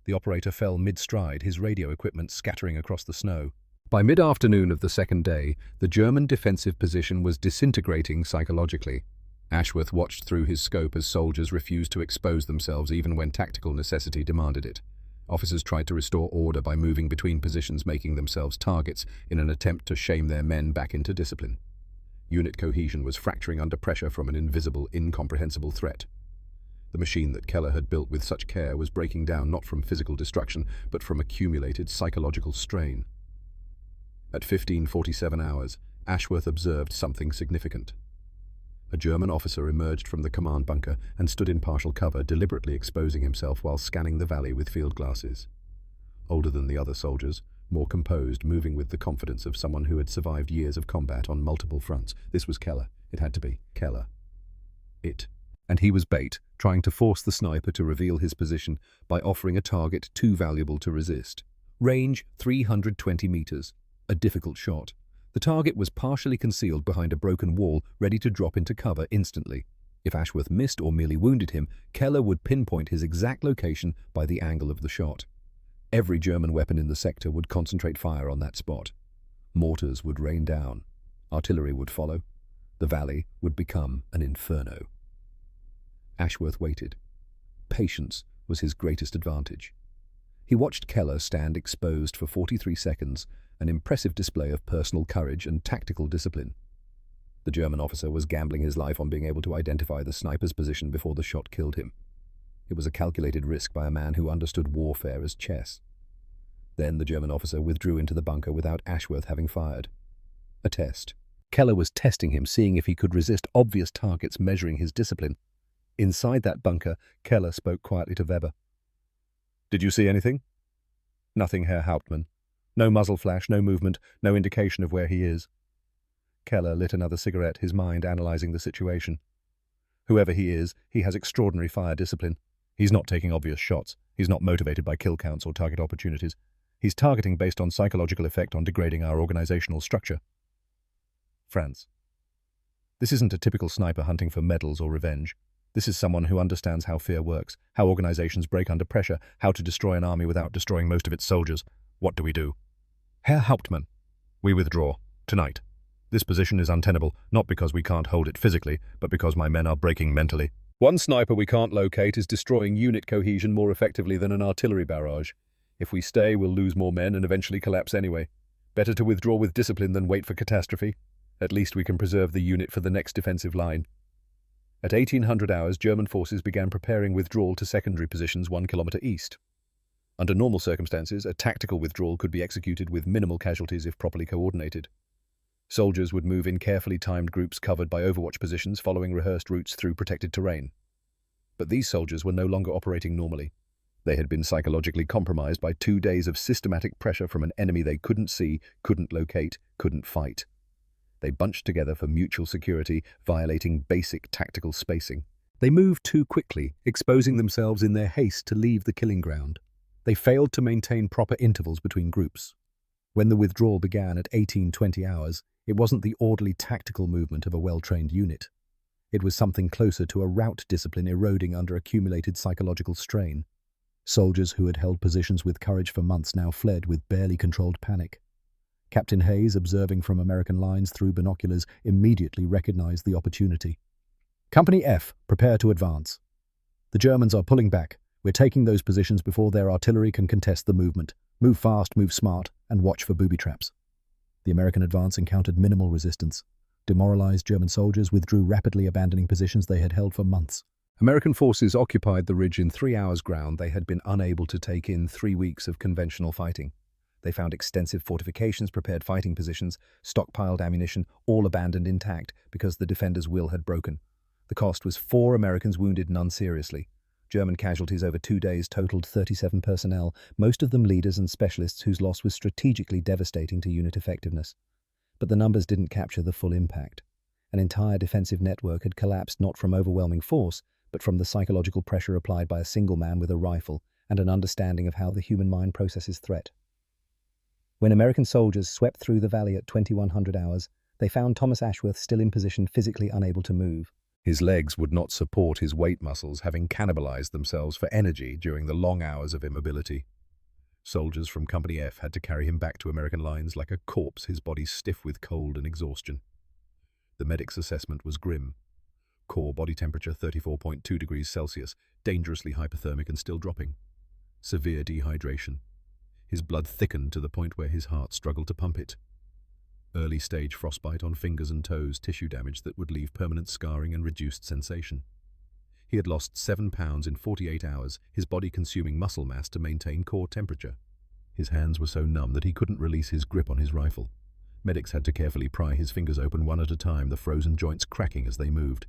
The operator fell mid-stride, his radio equipment scattering across the snow. By mid-afternoon of the second day, the German defensive position was disintegrating psychologically. Ashworth watched through his scope as soldiers refused to expose themselves even when tactical necessity demanded it. Officers tried to restore order by moving between positions, making themselves targets in an attempt to shame their men back into discipline. Unit cohesion was fracturing under pressure from an invisible, incomprehensible threat. The machine that Keller had built with such care was breaking down not from physical destruction, but from accumulated psychological strain. At 15:47 hours, Ashworth observed something significant. A German officer emerged from the command bunker and stood in partial cover, deliberately exposing himself while scanning the valley with field glasses. Older than the other soldiers, more composed, moving with the confidence of someone who had survived years of combat on multiple fronts. This was Keller. It had to be Keller. And he was bait, trying to force the sniper to reveal his position by offering a target too valuable to resist. Range 320 meters. A difficult shot. The target was partially concealed behind a broken wall, ready to drop into cover instantly. If Ashworth missed or merely wounded him, Keller would pinpoint his exact location by the angle of the shot. Every German weapon in the sector would concentrate fire on that spot. Mortars would rain down. Artillery would follow. The valley would become an inferno. Ashworth waited. Patience was his greatest advantage. He watched Keller stand exposed for 43 seconds, an impressive display of personal courage and tactical discipline. The German officer was gambling his life on being able to identify the sniper's position before the shot killed him. It was a calculated risk by a man who understood warfare as chess. Then the German officer withdrew into the bunker without Ashworth having fired. A test. Keller was testing him, seeing if he could resist obvious targets, measuring his discipline. Inside that bunker, Keller spoke quietly to Weber. "Did you see anything?" "Nothing, Herr Hauptmann. No muzzle flash, no movement, no indication of where he is." Keller lit another cigarette, his mind analyzing the situation. "Whoever he is, he has extraordinary fire discipline. He's not taking obvious shots. He's not motivated by kill counts or target opportunities. He's targeting based on psychological effect on degrading our organizational structure." Franz. This isn't a typical sniper hunting for medals or revenge. This is someone who understands how fear works, how organizations break under pressure, how to destroy an army without destroying most of its soldiers. What do we do? "Herr Hauptmann, we withdraw. Tonight. This position is untenable, not because we can't hold it physically, but because my men are breaking mentally. One sniper we can't locate is destroying unit cohesion more effectively than an artillery barrage. If we stay, we'll lose more men and eventually collapse anyway. Better to withdraw with discipline than wait for catastrophe. At least we can preserve the unit for the next defensive line." At 1800 hours, German forces began preparing withdrawal to secondary positions 1 kilometer east. Under normal circumstances, a tactical withdrawal could be executed with minimal casualties if properly coordinated. Soldiers would move in carefully timed groups covered by overwatch positions, following rehearsed routes through protected terrain. But these soldiers were no longer operating normally. They had been psychologically compromised by 2 days of systematic pressure from an enemy they couldn't see, couldn't locate, couldn't fight. They bunched together for mutual security, violating basic tactical spacing. They moved too quickly, exposing themselves in their haste to leave the killing ground. They failed to maintain proper intervals between groups. When the withdrawal began at 18:20 hours, it wasn't the orderly tactical movement of a well-trained unit. It was something closer to a rout discipline eroding under accumulated psychological strain. Soldiers who had held positions with courage for months now fled with barely controlled panic. Captain Hayes, observing from American lines through binoculars, immediately recognized the opportunity. "Company F, prepare to advance. The Germans are pulling back. We're taking those positions before their artillery can contest the movement. Move fast, move smart, and watch for booby traps." The American advance encountered minimal resistance. Demoralized German soldiers withdrew rapidly, abandoning positions they had held for months. American forces occupied the ridge in 3 hours ground they had been unable to take in 3 weeks of conventional fighting. They found extensive fortifications, prepared fighting positions, stockpiled ammunition, all abandoned intact because the defenders' will had broken. The cost was 4 Americans wounded, none seriously. German casualties over 2 days totaled 37 personnel, most of them leaders and specialists whose loss was strategically devastating to unit effectiveness. But the numbers didn't capture the full impact. An entire defensive network had collapsed not from overwhelming force, but from the psychological pressure applied by a single man with a rifle and an understanding of how the human mind processes threat. When American soldiers swept through the valley at 2100 hours, they found Thomas Ashworth still in position, physically unable to move. His legs would not support his weight muscles, having cannibalized themselves for energy during the long hours of immobility. Soldiers from Company F had to carry him back to American lines like a corpse, his body stiff with cold and exhaustion. The medic's assessment was grim. Core body temperature 34.2 degrees Celsius, dangerously hypothermic and still dropping. Severe dehydration. His blood thickened to the point where his heart struggled to pump it. Early stage frostbite on fingers and toes, tissue damage that would leave permanent scarring and reduced sensation. He had lost 7 pounds in 48 hours, his body consuming muscle mass to maintain core temperature. His hands were so numb that he couldn't release his grip on his rifle. Medics had to carefully pry his fingers open one at a time, the frozen joints cracking as they moved.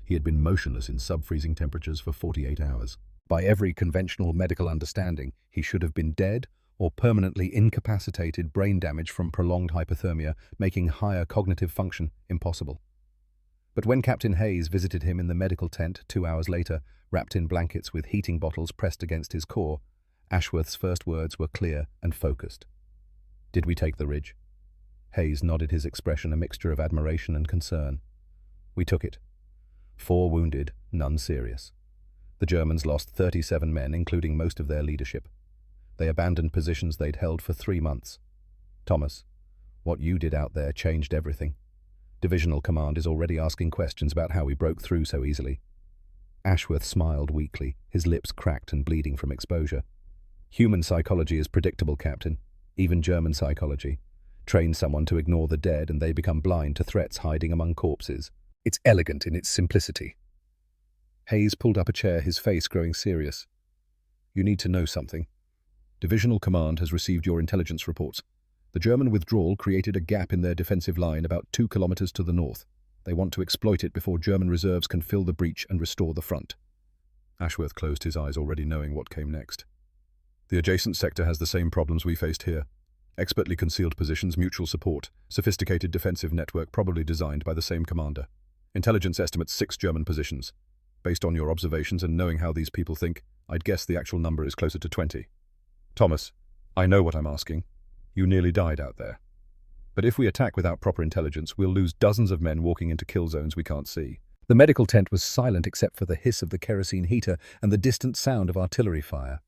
He had been motionless in sub-freezing temperatures for 48 hours. By every conventional medical understanding, he should have been dead or permanently incapacitated, brain damage from prolonged hypothermia, making higher cognitive function impossible. But when Captain Hayes visited him in the medical tent 2 hours later, wrapped in blankets with heating bottles pressed against his core, Ashworth's first words were clear and focused. "Did we take the ridge?" Hayes nodded, his expression a mixture of admiration and concern. "We took it. 4 wounded, none serious. The Germans lost 37 men, including most of their leadership. They abandoned positions they'd held for 3 months. Thomas, what you did out there changed everything. Divisional Command is already asking questions about how we broke through so easily." Ashworth smiled weakly, his lips cracked and bleeding from exposure. "Human psychology is predictable, Captain. Even German psychology. Train someone to ignore the dead and they become blind to threats hiding among corpses. It's elegant in its simplicity." Hayes pulled up a chair, his face growing serious. "You need to know something. Divisional Command has received your intelligence reports. The German withdrawal created a gap in their defensive line about 2 kilometers to the north. They want to exploit it before German reserves can fill the breach and restore the front." Ashworth closed his eyes, already knowing what came next. "The adjacent sector has the same problems we faced here. Expertly concealed positions, mutual support, sophisticated defensive network probably designed by the same commander. Intelligence estimates 6 German positions. Based on your observations and knowing how these people think, I'd guess the actual number is closer to 20. Thomas, I know what I'm asking. You nearly died out there. But if we attack without proper intelligence, we'll lose dozens of men walking into kill zones we can't see." The medical tent was silent except for the hiss of the kerosene heater and the distant sound of artillery fire.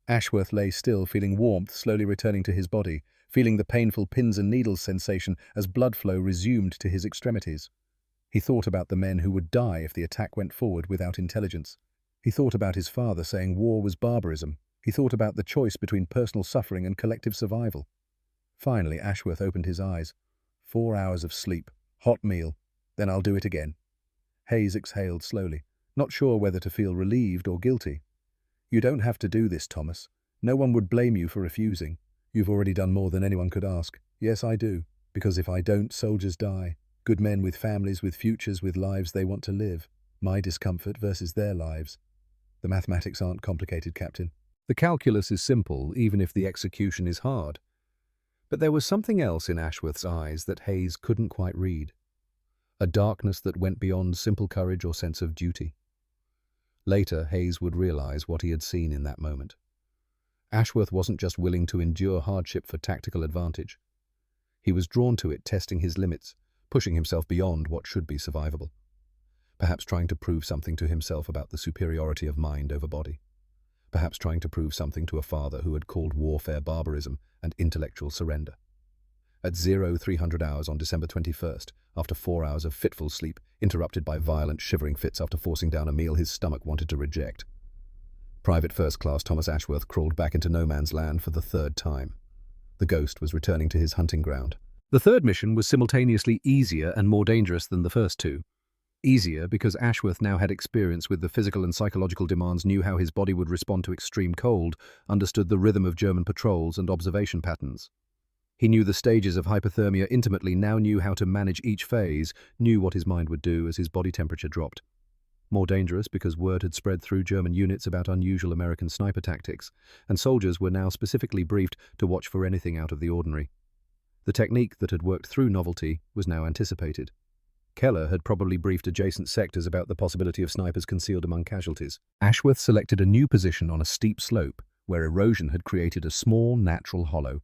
Ashworth lay still, feeling warmth slowly returning to his body, feeling the painful pins and needles sensation as blood flow resumed to his extremities. He thought about the men who would die if the attack went forward without intelligence. He thought about his father saying war was barbarism. He thought about the choice between personal suffering and collective survival. Finally, Ashworth opened his eyes. 4 hours of sleep, hot meal, then I'll do it again. Hayes exhaled slowly, not sure whether to feel relieved or guilty. "You don't have to do this, Thomas. No one would blame you for refusing. You've already done more than anyone could ask." "Yes, I do. Because if I don't, soldiers die. Good men with families, with futures, with lives they want to live. My discomfort versus their lives. The mathematics aren't complicated, Captain. The calculus is simple, even if the execution is hard." But there was something else in Ashworth's eyes that Hayes couldn't quite read. A darkness that went beyond simple courage or sense of duty. Later, Hayes would realize what he had seen in that moment. Ashworth wasn't just willing to endure hardship for tactical advantage. He was drawn to it, testing his limits, pushing himself beyond what should be survivable. Perhaps trying to prove something to himself about the superiority of mind over body. Perhaps trying to prove something to a father who had called warfare barbarism and intellectual surrender. At 0300 hours on December 21st, after 4 hours of fitful sleep, interrupted by violent shivering fits after forcing down a meal his stomach wanted to reject, Private First Class Thomas Ashworth crawled back into no man's land for the 3rd time. The ghost was returning to his hunting ground. The 3rd mission was simultaneously easier and more dangerous than the first 2. Easier because Ashworth now had experience with the physical and psychological demands, knew how his body would respond to extreme cold, understood the rhythm of German patrols and observation patterns. He knew the stages of hypothermia intimately, now knew how to manage each phase, knew what his mind would do as his body temperature dropped. More dangerous because word had spread through German units about unusual American sniper tactics, and soldiers were now specifically briefed to watch for anything out of the ordinary. The technique that had worked through novelty was now anticipated. Keller had probably briefed adjacent sectors about the possibility of snipers concealed among casualties. Ashworth selected a new position on a steep slope where erosion had created a small natural hollow,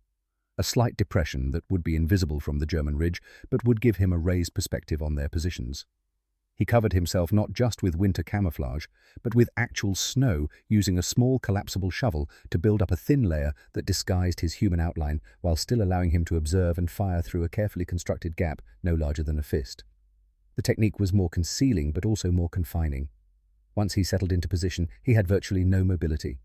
a slight depression that would be invisible from the German ridge but would give him a raised perspective on their positions. He covered himself not just with winter camouflage, but with actual snow, using a small collapsible shovel to build up a thin layer that disguised his human outline while still allowing him to observe and fire through a carefully constructed gap no larger than a fist. The technique was more concealing but also more confining. Once he settled into position, he had virtually no mobility.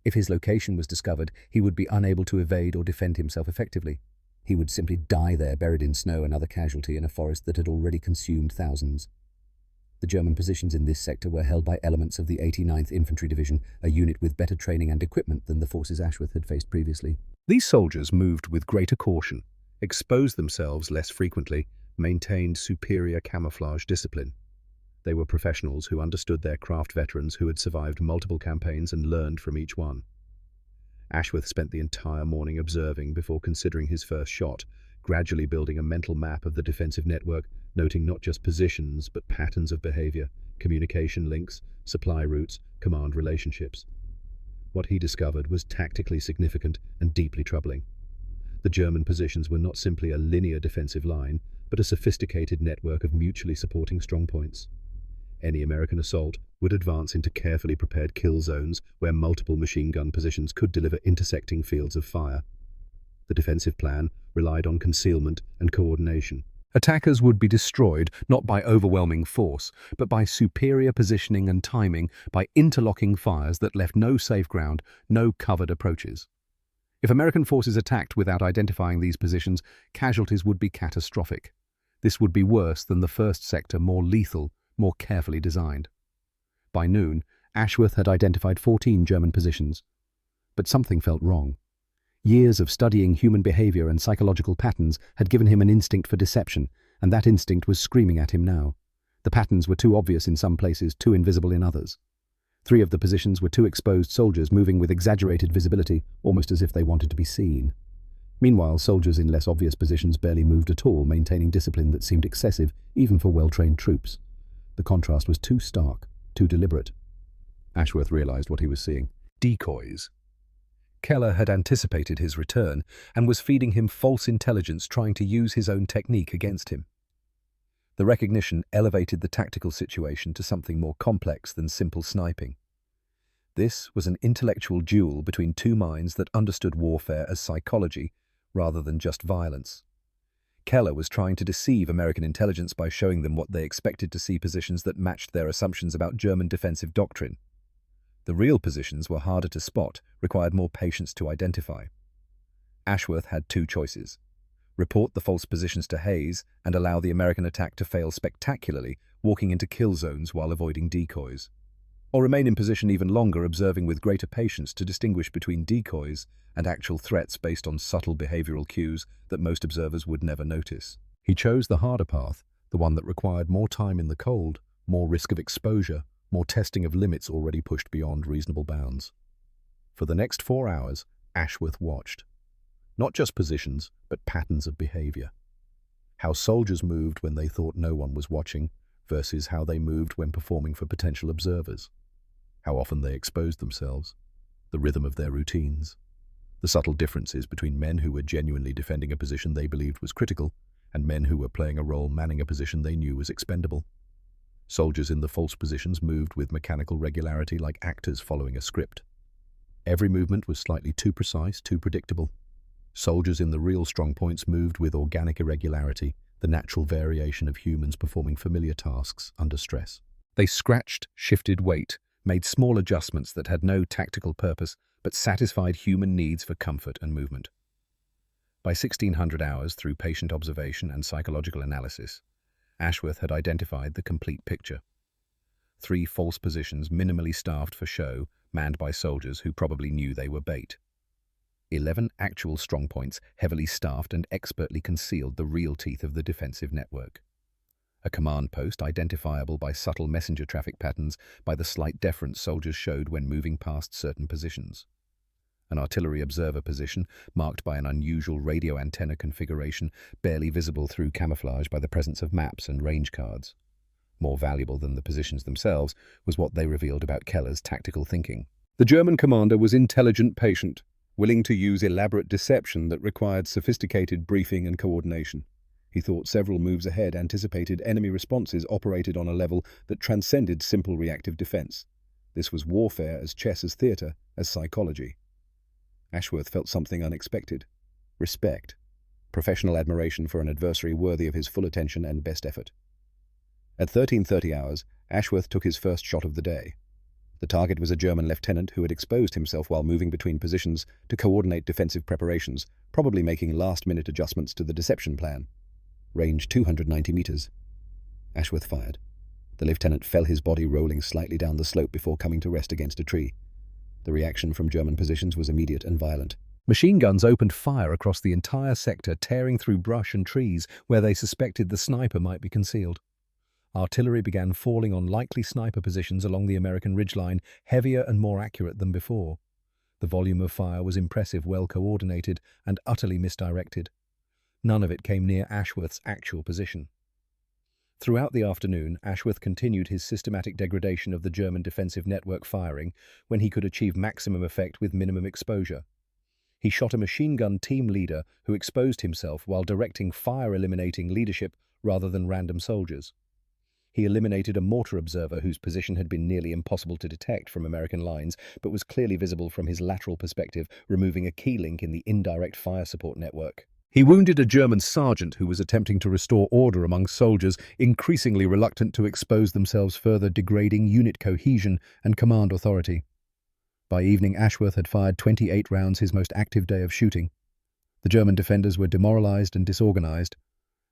If his location was discovered, he would be unable to evade or defend himself effectively. He would simply die there, buried in snow, another casualty in a forest that had already consumed thousands. The German positions in this sector were held by elements of the 89th Infantry Division, a unit with better training and equipment than the forces Ashworth had faced previously. These soldiers moved with greater caution, exposed themselves less frequently, maintained superior camouflage discipline. They were professionals who understood their craft, veterans who had survived multiple campaigns and learned from each one. Ashworth spent the entire morning observing before considering his first shot, gradually building a mental map of the defensive network, noting not just positions but patterns of behavior, communication links, supply routes, command relationships. What he discovered was tactically significant and deeply troubling. The German positions were not simply a linear defensive line, but a sophisticated network of mutually supporting strongpoints. Any American assault would advance into carefully prepared kill zones where multiple machine gun positions could deliver intersecting fields of fire. The defensive plan relied on concealment and coordination. Attackers would be destroyed not by overwhelming force, but by superior positioning and timing, by interlocking fires that left no safe ground, no covered approaches. If American forces attacked without identifying these positions, casualties would be catastrophic. This would be worse than the first sector, more lethal, more carefully designed. By noon, Ashworth had identified 14 German positions. But something felt wrong. Years of studying human behavior and psychological patterns had given him an instinct for deception, and that instinct was screaming at him now. The patterns were too obvious in some places, too invisible in others. 3 of the positions were 2 exposed soldiers moving with exaggerated visibility, almost as if they wanted to be seen. Meanwhile, soldiers in less obvious positions barely moved at all, maintaining discipline that seemed excessive, even for well-trained troops. The contrast was too stark, too deliberate. Ashworth realized what he was seeing. Decoys. Keller had anticipated his return and was feeding him false intelligence, trying to use his own technique against him. The recognition elevated the tactical situation to something more complex than simple sniping. This was an intellectual duel between 2 minds that understood warfare as psychology rather than just violence. Keller was trying to deceive American intelligence by showing them what they expected to see, positions that matched their assumptions about German defensive doctrine. The real positions were harder to spot, required more patience to identify. Ashworth had 2 choices: report the false positions to Hayes and allow the American attack to fail spectacularly, walking into kill zones while avoiding decoys, or remain in position even longer, observing with greater patience to distinguish between decoys and actual threats based on subtle behavioral cues that most observers would never notice. He chose the harder path, the one that required more time in the cold, more risk of exposure, more testing of limits already pushed beyond reasonable bounds. For the next 4 hours, Ashworth watched. Not just positions, but patterns of behavior. How soldiers moved when they thought no one was watching versus how they moved when performing for potential observers. How often they exposed themselves. The rhythm of their routines. The subtle differences between men who were genuinely defending a position they believed was critical and men who were playing a role manning a position they knew was expendable. Soldiers in the false positions moved with mechanical regularity, like actors following a script. Every movement was slightly too precise, too predictable. Soldiers in the real strong points moved with organic irregularity, the natural variation of humans performing familiar tasks under stress. They scratched, shifted weight, made small adjustments that had no tactical purpose but satisfied human needs for comfort and movement. By 1600 hours, through patient observation and psychological analysis, Ashworth had identified the complete picture. 3 false positions minimally staffed for show, manned by soldiers who probably knew they were bait. 11 actual strongpoints, heavily staffed and expertly concealed the real teeth of the defensive network. A command post identifiable by subtle messenger traffic patterns, by the slight deference soldiers showed when moving past certain positions. an artillery observer position marked by an unusual radio antenna configuration, barely visible through camouflage by the presence of maps and range cards. More valuable than the positions themselves was what they revealed about Keller's tactical thinking. The German commander was intelligent, patient, willing to use elaborate deception that required sophisticated briefing and coordination. He thought several moves ahead, anticipated enemy responses, operated on a level that transcended simple reactive defense. This was warfare as chess, as theater, as psychology. Ashworth felt something unexpected. Respect. Professional admiration for an adversary worthy of his full attention and best effort. At 13:30 hours, Ashworth took his first shot of the day. The target was a German lieutenant who had exposed himself while moving between positions to coordinate defensive preparations, probably making last-minute adjustments to the deception plan. Range 290 meters. Ashworth fired. The lieutenant fell, his body rolling slightly down the slope before coming to rest against a tree. The reaction from German positions was immediate and violent. Machine guns opened fire across the entire sector, tearing through brush and trees where they suspected the sniper might be concealed. Artillery began falling on likely sniper positions along the American ridgeline, heavier and more accurate than before. The volume of fire was impressive, well coordinated, and utterly misdirected. None of it came near Ashworth's actual position. Throughout the afternoon, Ashworth continued his systematic degradation of the German defensive network, firing when he could achieve maximum effect with minimum exposure. He shot a machine gun team leader who exposed himself while directing fire-eliminating leadership rather than random soldiers. He eliminated a mortar observer whose position had been nearly impossible to detect from American lines, but was clearly visible from his lateral perspective, removing a key link in the indirect fire support network. He wounded a German sergeant who was attempting to restore order among soldiers, increasingly reluctant to expose themselves further, degrading unit cohesion and command authority. By evening, Ashworth had fired 28 rounds, his most active day of shooting. The German defenders were demoralized and disorganized.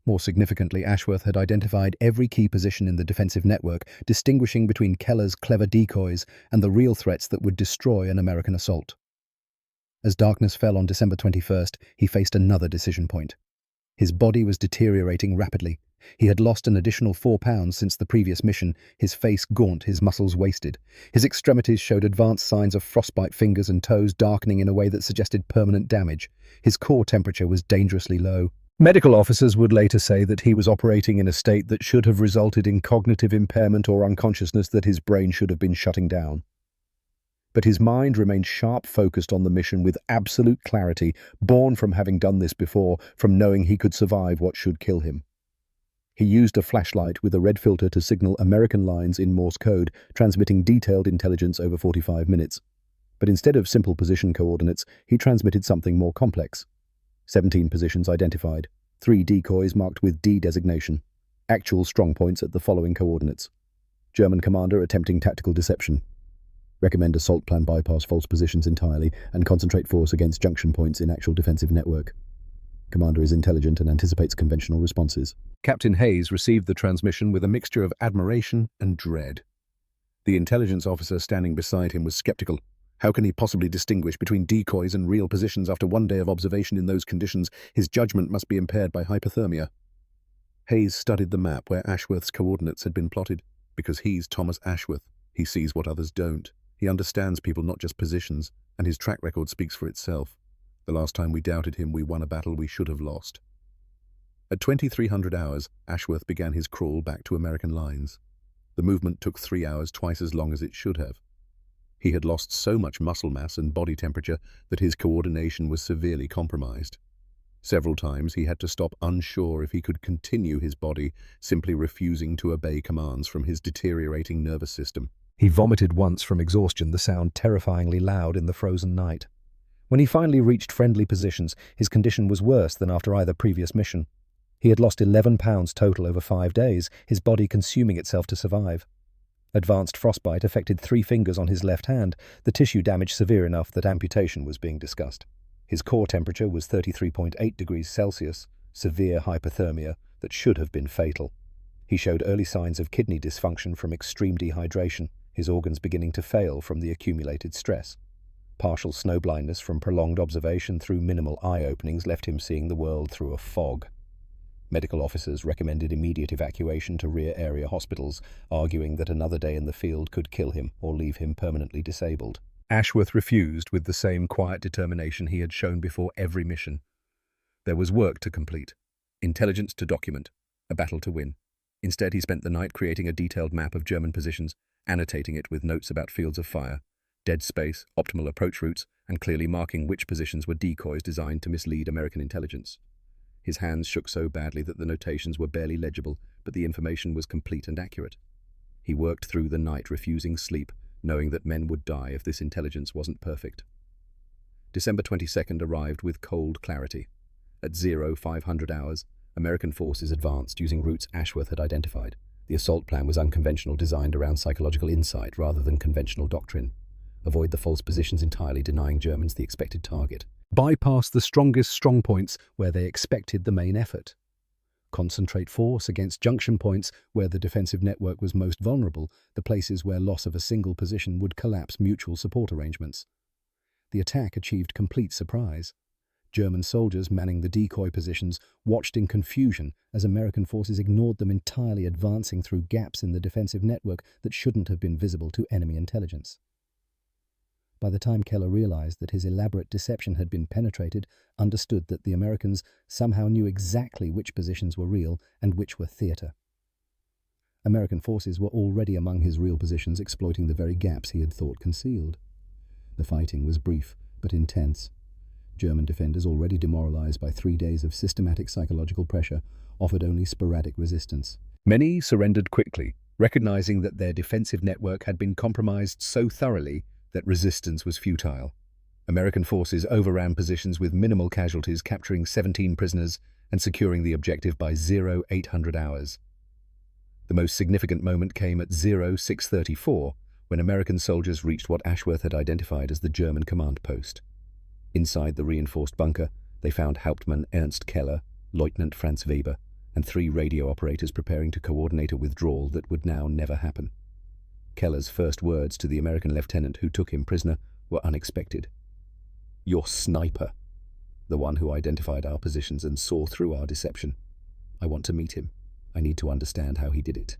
More significantly, Ashworth had identified every key position in the defensive network, distinguishing between Keller's clever decoys and the real threats that would destroy an American assault. As darkness fell on December 21st, he faced another decision point. His body was deteriorating rapidly. He had lost an additional 4 pounds since the previous mission, his face gaunt, his muscles wasted. His extremities showed advanced signs of frostbite, fingers and toes darkening in a way that suggested permanent damage. His core temperature was dangerously low. Medical officers would later say that he was operating in a state that should have resulted in cognitive impairment or unconsciousness, that his brain should have been shutting down. But his mind remained sharp, focused on the mission with absolute clarity, born from having done this before, from knowing he could survive what should kill him. He used a flashlight with a red filter to signal American lines in Morse code, transmitting detailed intelligence over 45 minutes. But instead of simple position coordinates, he transmitted something more complex. 17 positions identified, 3 decoys marked with D designation, actual strong points at the following coordinates. German commander attempting tactical deception. Recommend assault plan bypass false positions entirely and concentrate force against junction points in actual defensive network. Commander is intelligent and anticipates conventional responses. Captain Hayes received the transmission with a mixture of admiration and dread. The intelligence officer standing beside him was skeptical. How can he possibly distinguish between decoys and real positions after one day of observation in those conditions? His judgment must be impaired by hypothermia. Hayes studied the map where Ashworth's coordinates had been plotted. Because he's Thomas Ashworth, he sees what others don't. He understands people, not just positions, and his track record speaks for itself. The last time we doubted him, we won a battle we should have lost. At 2300 hours, Ashworth began his crawl back to American lines. The movement took 3 hours, twice as long as it should have. He had lost so much muscle mass and body temperature that his coordination was severely compromised. Several times he had to stop, unsure if he could continue his body, simply refusing to obey commands from his deteriorating nervous system. He vomited once from exhaustion, the sound terrifyingly loud in the frozen night. When he finally reached friendly positions, his condition was worse than after either previous mission. He had lost 11 pounds total over 5 days, his body consuming itself to survive. Advanced frostbite affected 3 fingers on his left hand, the tissue damage severe enough that amputation was being discussed. His core temperature was 33.8 degrees Celsius, severe hypothermia that should have been fatal. He showed early signs of kidney dysfunction from extreme dehydration, his organs beginning to fail from the accumulated stress. Partial snowblindness from prolonged observation through minimal eye openings left him seeing the world through a fog. Medical officers recommended immediate evacuation to rear area hospitals, arguing that another day in the field could kill him or leave him permanently disabled. Ashworth refused with the same quiet determination he had shown before every mission. There was work to complete, intelligence to document, a battle to win. Instead, he spent the night creating a detailed map of German positions, annotating it with notes about fields of fire, dead space, optimal approach routes, and clearly marking which positions were decoys designed to mislead American intelligence. His hands shook so badly that the notations were barely legible, but the information was complete and accurate. He worked through the night, refusing sleep, knowing that men would die if this intelligence wasn't perfect. December 22nd arrived with cold clarity. At 0500 hours, American forces advanced using routes Ashworth had identified. The assault plan was unconventional, designed around psychological insight rather than conventional doctrine. Avoid the false positions entirely, denying Germans the expected target. Bypass the strongest strongpoints where they expected the main effort. Concentrate force against junction points where the defensive network was most vulnerable, the places where loss of a single position would collapse mutual support arrangements. The attack achieved complete surprise. German soldiers manning the decoy positions watched in confusion as American forces ignored them entirely, advancing through gaps in the defensive network that shouldn't have been visible to enemy intelligence. By the time Keller realized that his elaborate deception had been penetrated, understood that the Americans somehow knew exactly which positions were real and which were theater. American forces were already among his real positions, exploiting the very gaps he had thought concealed. The fighting was brief but intense. German defenders, already demoralized by 3 days of systematic psychological pressure, offered only sporadic resistance. Many surrendered quickly, recognizing that their defensive network had been compromised so thoroughly that resistance was futile. American forces overran positions with minimal casualties, capturing 17 prisoners and securing the objective by 0800 hours. The most significant moment came at 0634, when American soldiers reached what Ashworth had identified as the German command post. Inside the reinforced bunker, they found Hauptmann Ernst Keller, Lieutenant Franz Weber, and 3 radio operators preparing to coordinate a withdrawal that would now never happen. Keller's first words to the American lieutenant who took him prisoner were unexpected. "Your sniper, the one who identified our positions and saw through our deception. I want to meet him. I need to understand how he did it."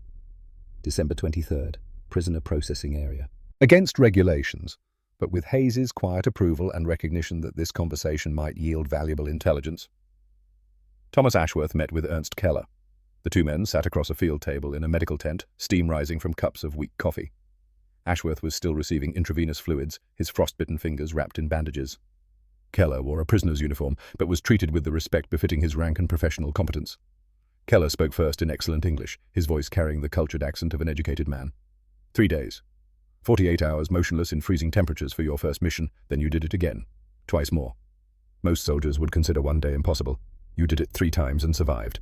December 23rd, prisoner processing area. Against regulations, but with Hayes's quiet approval and recognition that this conversation might yield valuable intelligence, Thomas Ashworth met with Ernst Keller. The 2 men sat across a field table in a medical tent, steam rising from cups of weak coffee. Ashworth was still receiving intravenous fluids, his frostbitten fingers wrapped in bandages. Keller wore a prisoner's uniform, but was treated with the respect befitting his rank and professional competence. Keller spoke first in excellent English, his voice carrying the cultured accent of an educated man. 3 days. 48 hours motionless in freezing temperatures for your first mission, then you did it again. Twice more. Most soldiers would consider 1 day impossible. You did it 3 times and survived.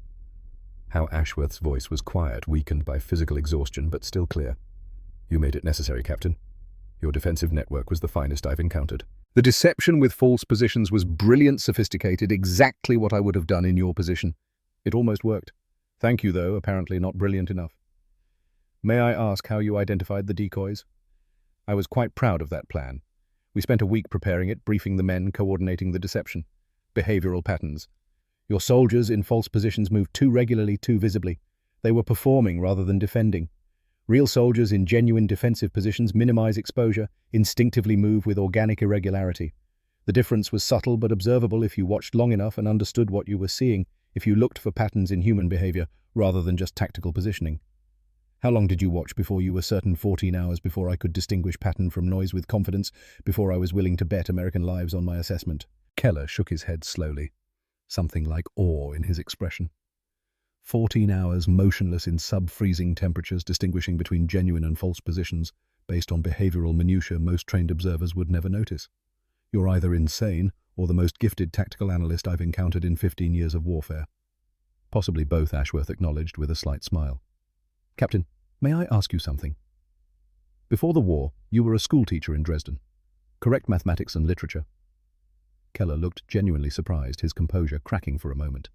How Ashworth's voice was quiet, weakened by physical exhaustion, but still clear. You made it necessary, Captain. Your defensive network was the finest I've encountered. The deception with false positions was brilliant, sophisticated, exactly what I would have done in your position. It almost worked. Thank you, though, apparently not brilliant enough. May I ask how you identified the decoys? I was quite proud of that plan. We spent a week preparing it, briefing the men, coordinating the deception. Behavioral patterns. Your soldiers in false positions moved too regularly, too visibly. They were performing rather than defending. Real soldiers in genuine defensive positions minimize exposure, instinctively move with organic irregularity. The difference was subtle but observable if you watched long enough and understood what you were seeing, if you looked for patterns in human behavior rather than just tactical positioning. How long did you watch before you were certain? 14 hours before I could distinguish pattern from noise with confidence, before I was willing to bet American lives on my assessment. Keller shook his head slowly, something like awe in his expression. 14 hours motionless in sub-freezing temperatures, distinguishing between genuine and false positions based on behavioral minutiae most trained observers would never notice. You're either insane or the most gifted tactical analyst I've encountered in 15 years of warfare. Possibly both, Ashworth acknowledged with a slight smile. Captain, may I ask you something? Before the war, you were a schoolteacher in Dresden. Correct mathematics and literature. Keller looked genuinely surprised, his composure cracking for a moment.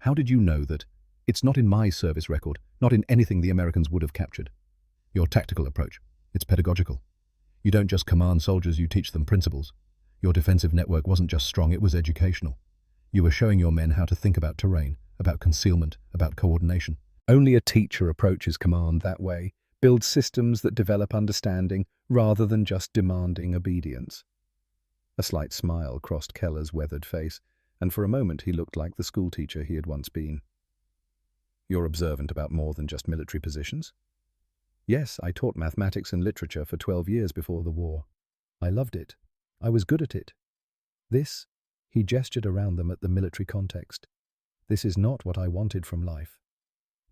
How did you know that? It's not in my service record, not in anything the Americans would have captured. Your tactical approach, it's pedagogical. You don't just command soldiers, you teach them principles. Your defensive network wasn't just strong, it was educational. You were showing your men how to think about terrain, about concealment, about coordination. Only a teacher approaches command that way, builds systems that develop understanding, rather than just demanding obedience. A slight smile crossed Keller's weathered face, and for a moment he looked like the schoolteacher he had once been. "You're observant about more than just military positions?" "Yes, I taught mathematics and literature for 12 years before the war. I loved it. I was good at it. This," he gestured around them at the military context, "this is not what I wanted from life.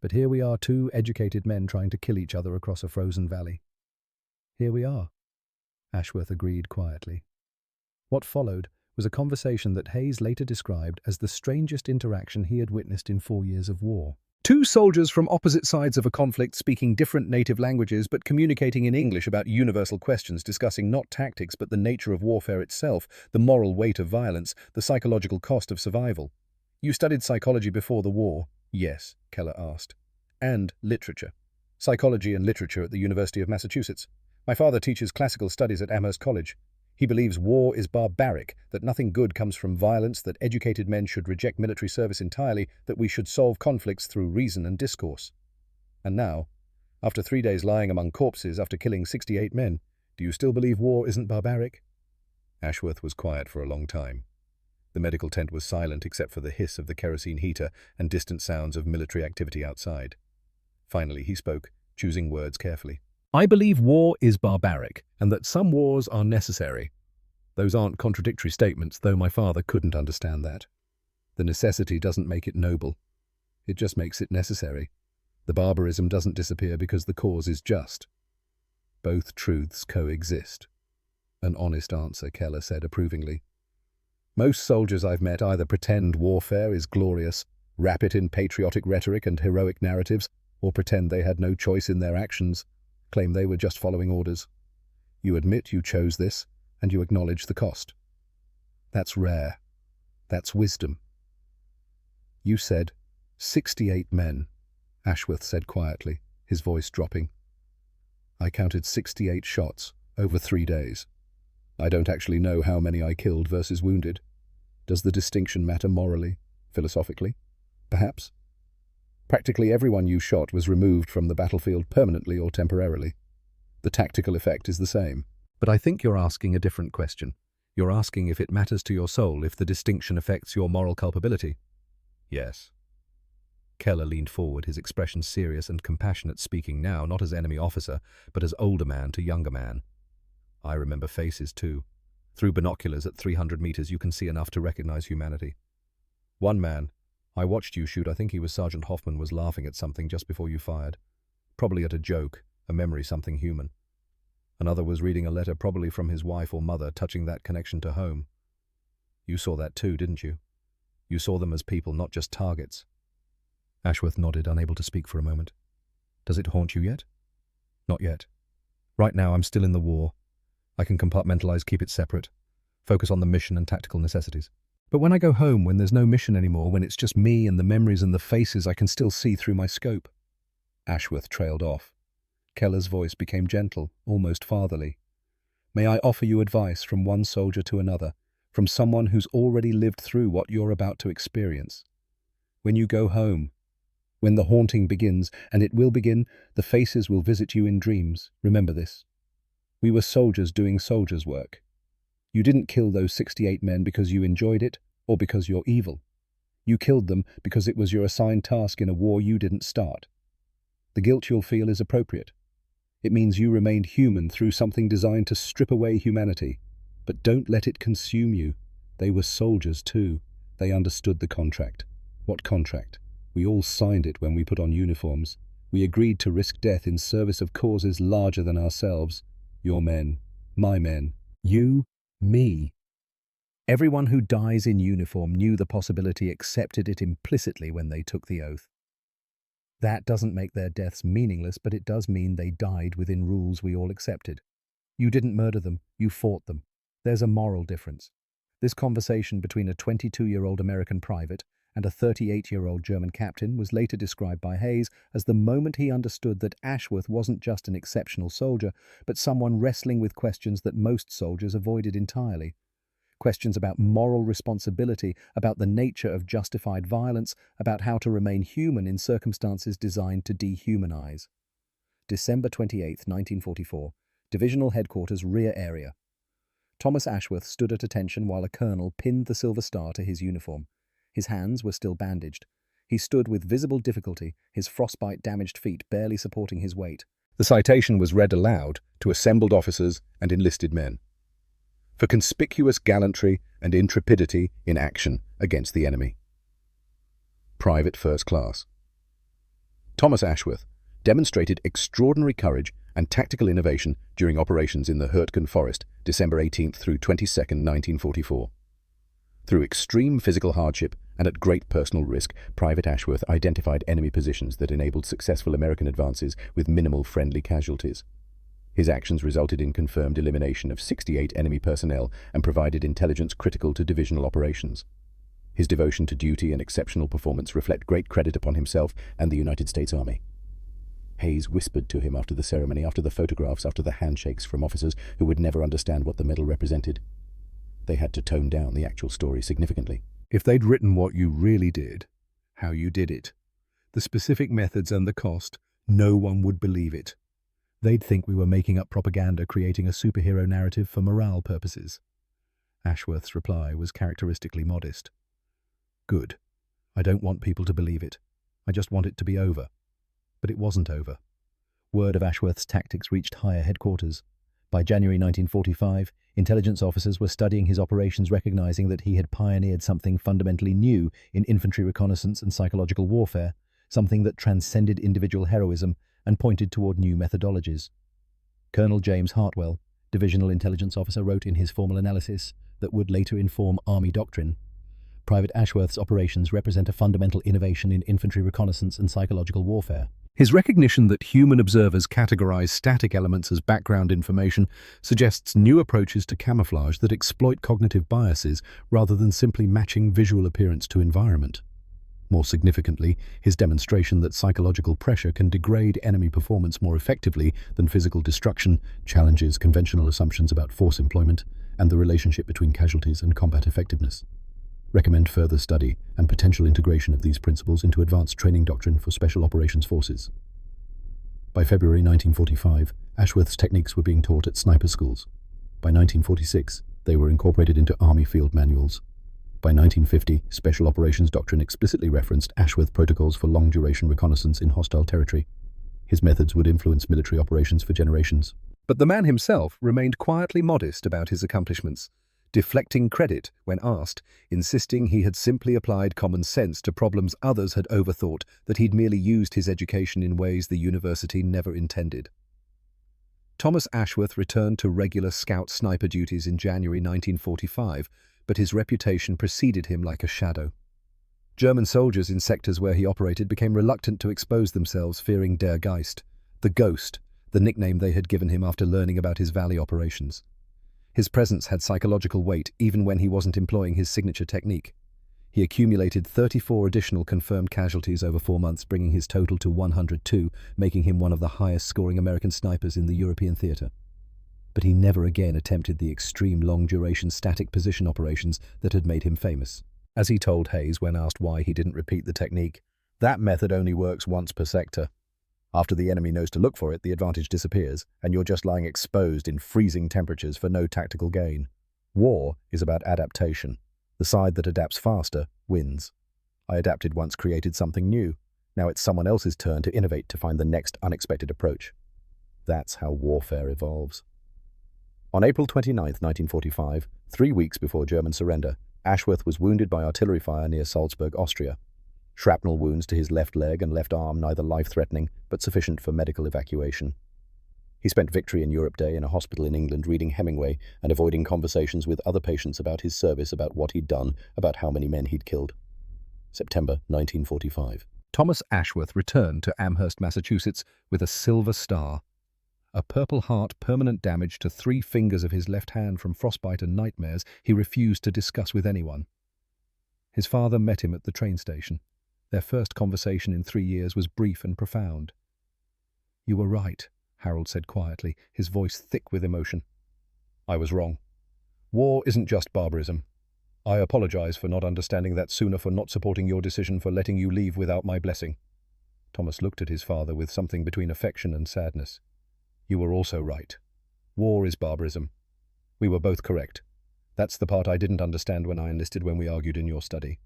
But here we are, two educated men trying to kill each other across a frozen valley." "Here we are," Ashworth agreed quietly. What followed was a conversation that Hayes later described as the strangest interaction he had witnessed in 4 years of war. Two soldiers from opposite sides of a conflict speaking different native languages but communicating in English about universal questions, discussing not tactics but the nature of warfare itself, the moral weight of violence, the psychological cost of survival. "You studied psychology before the war?" "Yes," Keller asked. "And literature?" "Psychology and literature at the University of Massachusetts. My father teaches classical studies at Amherst College. He believes war is barbaric, that nothing good comes from violence, that educated men should reject military service entirely, that we should solve conflicts through reason and discourse." "And now, after 3 days lying among corpses after killing 68 men, do you still believe war isn't barbaric?" Ashworth was quiet for a long time. The medical tent was silent except for the hiss of the kerosene heater and distant sounds of military activity outside. Finally he spoke, choosing words carefully. "I believe war is barbaric, and that some wars are necessary. Those aren't contradictory statements, though my father couldn't understand that. The necessity doesn't make it noble. It just makes it necessary. The barbarism doesn't disappear because the cause is just. Both truths coexist." "An honest answer," Keller said approvingly. "Most soldiers I've met either pretend warfare is glorious, wrap it in patriotic rhetoric and heroic narratives, or pretend they had no choice in their actions, claim they were just following orders. You admit you chose this, and you acknowledge the cost. That's rare. That's wisdom." "You said 68 men," Ashworth said quietly, his voice dropping. "I counted 68 shots over 3 days. I don't actually know how many I killed versus wounded. Does the distinction matter morally, philosophically? Perhaps. Practically everyone you shot was removed from the battlefield permanently or temporarily. The tactical effect is the same. But I think you're asking a different question. You're asking if it matters to your soul, if the distinction affects your moral culpability." "Yes." Keller leaned forward, his expression serious and compassionate, speaking now not as enemy officer, but as older man to younger man. "I remember faces too. Through binoculars at 300 meters you can see enough to recognize humanity. One man, I watched you shoot, I think he was Sergeant Hoffman, was laughing at something just before you fired. Probably at a joke, a memory, something human. Another was reading a letter, probably from his wife or mother, touching that connection to home. You saw that too, didn't you? You saw them as people, not just targets." Ashworth nodded, unable to speak for a moment. "Does it haunt you yet?" "Not yet. Right now I'm still in the war. I can compartmentalize, keep it separate, focus on the mission and tactical necessities. But when I go home, when there's no mission anymore, when it's just me and the memories and the faces, I can still see through my scope." Ashworth trailed off. Keller's voice became gentle, almost fatherly. "May I offer you advice from one soldier to another, from someone who's already lived through what you're about to experience? When you go home, when the haunting begins, and it will begin, the faces will visit you in dreams. Remember this. We were soldiers doing soldiers' work. You didn't kill those 68 men because you enjoyed it or because you're evil. You killed them because it was your assigned task in a war you didn't start. The guilt you'll feel is appropriate. It means you remained human through something designed to strip away humanity. But don't let it consume you. They were soldiers too. They understood the contract. What contract? We all signed it when we put on uniforms. We agreed to risk death in service of causes larger than ourselves. Your men, my men, you, me. Everyone who dies in uniform knew the possibility, accepted it implicitly when they took the oath. That doesn't make their deaths meaningless, but it does mean they died within rules we all accepted. You didn't murder them, you fought them. There's a moral difference. This conversation between a 22-year-old American private and a 38-year-old German captain was later described by Hayes as the moment he understood that Ashworth wasn't just an exceptional soldier, but someone wrestling with questions that most soldiers avoided entirely. Questions about moral responsibility, about the nature of justified violence, about how to remain human in circumstances designed to dehumanize. December 28, 1944. Divisional Headquarters rear area. Thomas Ashworth stood at attention while a colonel pinned the silver star to his uniform. His hands were still bandaged. He stood with visible difficulty, his frostbite-damaged feet barely supporting his weight. The citation was read aloud to assembled officers and enlisted men. For conspicuous gallantry and intrepidity in action against the enemy. Private First Class. Thomas Ashworth demonstrated extraordinary courage and tactical innovation during operations in the Hurtgen Forest, December 18th through 22nd, 1944. Through extreme physical hardship and at great personal risk, Private Ashworth identified enemy positions that enabled successful American advances with minimal friendly casualties. His actions resulted in confirmed elimination of 68 enemy personnel and provided intelligence critical to divisional operations. His devotion to duty and exceptional performance reflect great credit upon himself and the United States Army. Hayes whispered to him after the ceremony, after the photographs, after the handshakes from officers who would never understand what the medal represented. They had to tone down the actual story significantly. If they'd written what you really did, how you did it, the specific methods and the cost, no one would believe it. They'd think we were making up propaganda, creating a superhero narrative for morale purposes. Ashworth's reply was characteristically modest. Good. I don't want people to believe it. I just want it to be over. But it wasn't over. Word of Ashworth's tactics reached higher headquarters. By January 1945, intelligence officers were studying his operations, recognizing that he had pioneered something fundamentally new in infantry reconnaissance and psychological warfare, something that transcended individual heroism and pointed toward new methodologies. Colonel James Hartwell, divisional intelligence officer, wrote in his formal analysis that would later inform Army doctrine, Private Ashworth's operations represent a fundamental innovation in infantry reconnaissance and psychological warfare. His recognition that human observers categorize static elements as background information suggests new approaches to camouflage that exploit cognitive biases rather than simply matching visual appearance to environment. More significantly, his demonstration that psychological pressure can degrade enemy performance more effectively than physical destruction challenges conventional assumptions about force employment and the relationship between casualties and combat effectiveness. Recommend further study and potential integration of these principles into advanced training doctrine for Special Operations Forces. By February 1945, Ashworth's techniques were being taught at sniper schools. By 1946, they were incorporated into Army field manuals. By 1950, Special Operations doctrine explicitly referenced Ashworth protocols for long-duration reconnaissance in hostile territory. His methods would influence military operations for generations. But the man himself remained quietly modest about his accomplishments, deflecting credit when asked, insisting he had simply applied common sense to problems others had overthought, that he'd merely used his education in ways the university never intended. Thomas Ashworth returned to regular scout sniper duties in January 1945, but his reputation preceded him like a shadow. German soldiers in sectors where he operated became reluctant to expose themselves, fearing Der Geist, the ghost, the nickname they had given him after learning about his Valley operations. His presence had psychological weight even when he wasn't employing his signature technique. He accumulated 34 additional confirmed casualties over 4 months, bringing his total to 102, making him one of the highest-scoring American snipers in the European theater. But he never again attempted the extreme long-duration static position operations that had made him famous. As he told Hayes when asked why he didn't repeat the technique, "That method only works once per sector. After the enemy knows to look for it, the advantage disappears, and you're just lying exposed in freezing temperatures for no tactical gain. War is about adaptation. The side that adapts faster wins. I adapted once, created something new. Now it's someone else's turn to innovate, to find the next unexpected approach. That's how warfare evolves." On April 29, 1945, 3 weeks before German surrender, Ashworth was wounded by artillery fire near Salzburg, Austria. Shrapnel wounds to his left leg and left arm, neither life-threatening, but sufficient for medical evacuation. He spent Victory in Europe Day in a hospital in England reading Hemingway and avoiding conversations with other patients about his service, about what he'd done, about how many men he'd killed. September 1945. Thomas Ashworth returned to Amherst, Massachusetts with a Silver Star. A Purple Heart permanent damage to 3 fingers of his left hand from frostbite and nightmares he refused to discuss with anyone. His father met him at the train station. Their first conversation in 3 years was brief and profound. "You were right," Harold said quietly, his voice thick with emotion. "I was wrong. War isn't just barbarism. I apologize for not understanding that sooner, for not supporting your decision, for letting you leave without my blessing." Thomas looked at his father with something between affection and sadness. "You were also right. War is barbarism. We were both correct. That's the part I didn't understand when I enlisted when we argued in your study.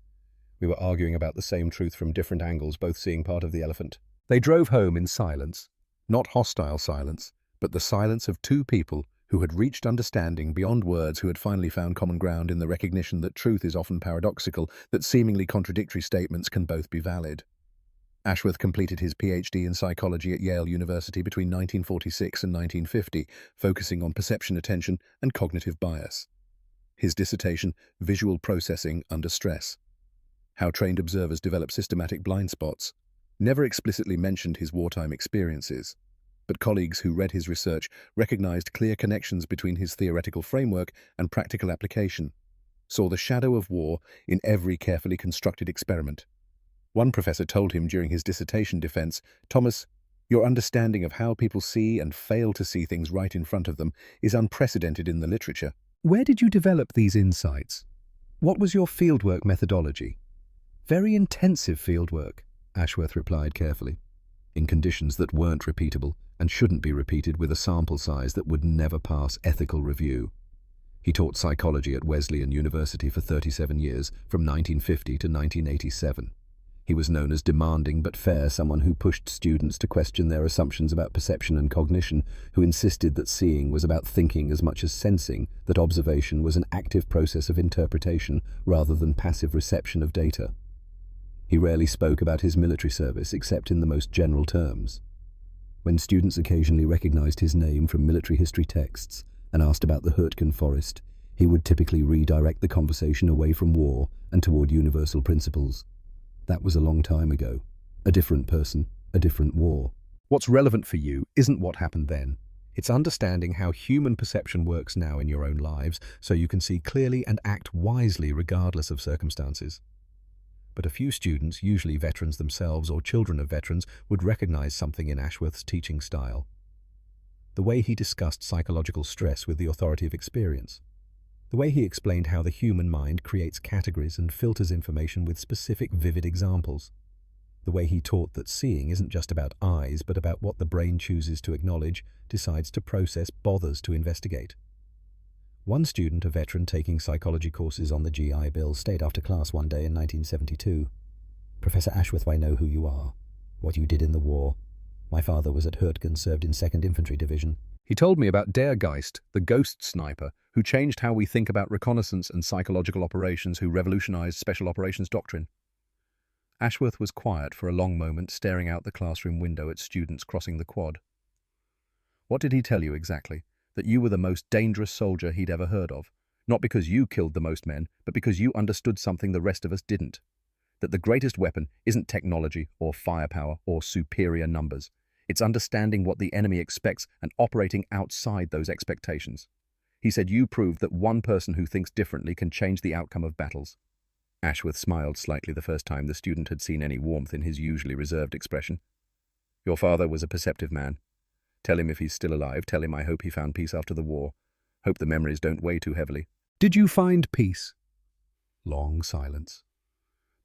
We were arguing about the same truth from different angles, both seeing part of the elephant. They drove home in silence, not hostile silence, but the silence of two people who had reached understanding beyond words, who had finally found common ground in the recognition that truth is often paradoxical, that seemingly contradictory statements can both be valid. Ashworth completed his PhD in psychology at Yale University between 1946 and 1950, focusing on perception, attention, and cognitive bias. His dissertation, Visual Processing Under Stress: How Trained Observers Develop Systematic Blind Spots, never explicitly mentioned his wartime experiences, but colleagues who read his research recognized clear connections between his theoretical framework and practical application, saw the shadow of war in every carefully constructed experiment. One professor told him during his dissertation defense, "Thomas, your understanding of how people see and fail to see things right in front of them is unprecedented in the literature." Where did you develop these insights? What was your fieldwork methodology? Very intensive fieldwork, Ashworth replied carefully, in conditions that weren't repeatable and shouldn't be repeated, with a sample size that would never pass ethical review. He taught psychology at Wesleyan University for 37 years, from 1950 to 1987. He was known as demanding but fair, someone who pushed students to question their assumptions about perception and cognition, who insisted that seeing was about thinking as much as sensing, that observation was an active process of interpretation rather than passive reception of data. He rarely spoke about his military service except in the most general terms. When students occasionally recognized his name from military history texts and asked about the Hurtgen Forest, he would typically redirect the conversation away from war and toward universal principles. That was a long time ago. A different person, a different war. What's relevant for you isn't what happened then. It's understanding how human perception works now in your own lives, so you can see clearly and act wisely regardless of circumstances. But a few students, usually veterans themselves or children of veterans, would recognize something in Ashworth's teaching style. The way he discussed psychological stress with the authority of experience. The way he explained how the human mind creates categories and filters information with specific, vivid examples. The way he taught that seeing isn't just about eyes, but about what the brain chooses to acknowledge, decides to process, bothers to investigate. One student, a veteran taking psychology courses on the GI Bill, stayed after class one day in 1972. "Professor Ashworth, I know who you are, what you did in the war. My father was at Hurtgen, served in 2nd Infantry Division. He told me about Der Geist, the ghost sniper, who changed how we think about reconnaissance and psychological operations, who revolutionized special operations doctrine." Ashworth was quiet for a long moment, staring out the classroom window at students crossing the quad. "What did he tell you exactly? That you were the most dangerous soldier he'd ever heard of? Not because you killed the most men, but because you understood something the rest of us didn't. That the greatest weapon isn't technology or firepower or superior numbers. It's understanding what the enemy expects and operating outside those expectations. He said you proved that one person who thinks differently can change the outcome of battles." Ashworth smiled slightly the first time the student had seen any warmth in his usually reserved expression. "Your father was a perceptive man. Tell him if he's still alive, tell him I hope he found peace after the war. Hope the memories don't weigh too heavily." "Did you find peace?" Long silence.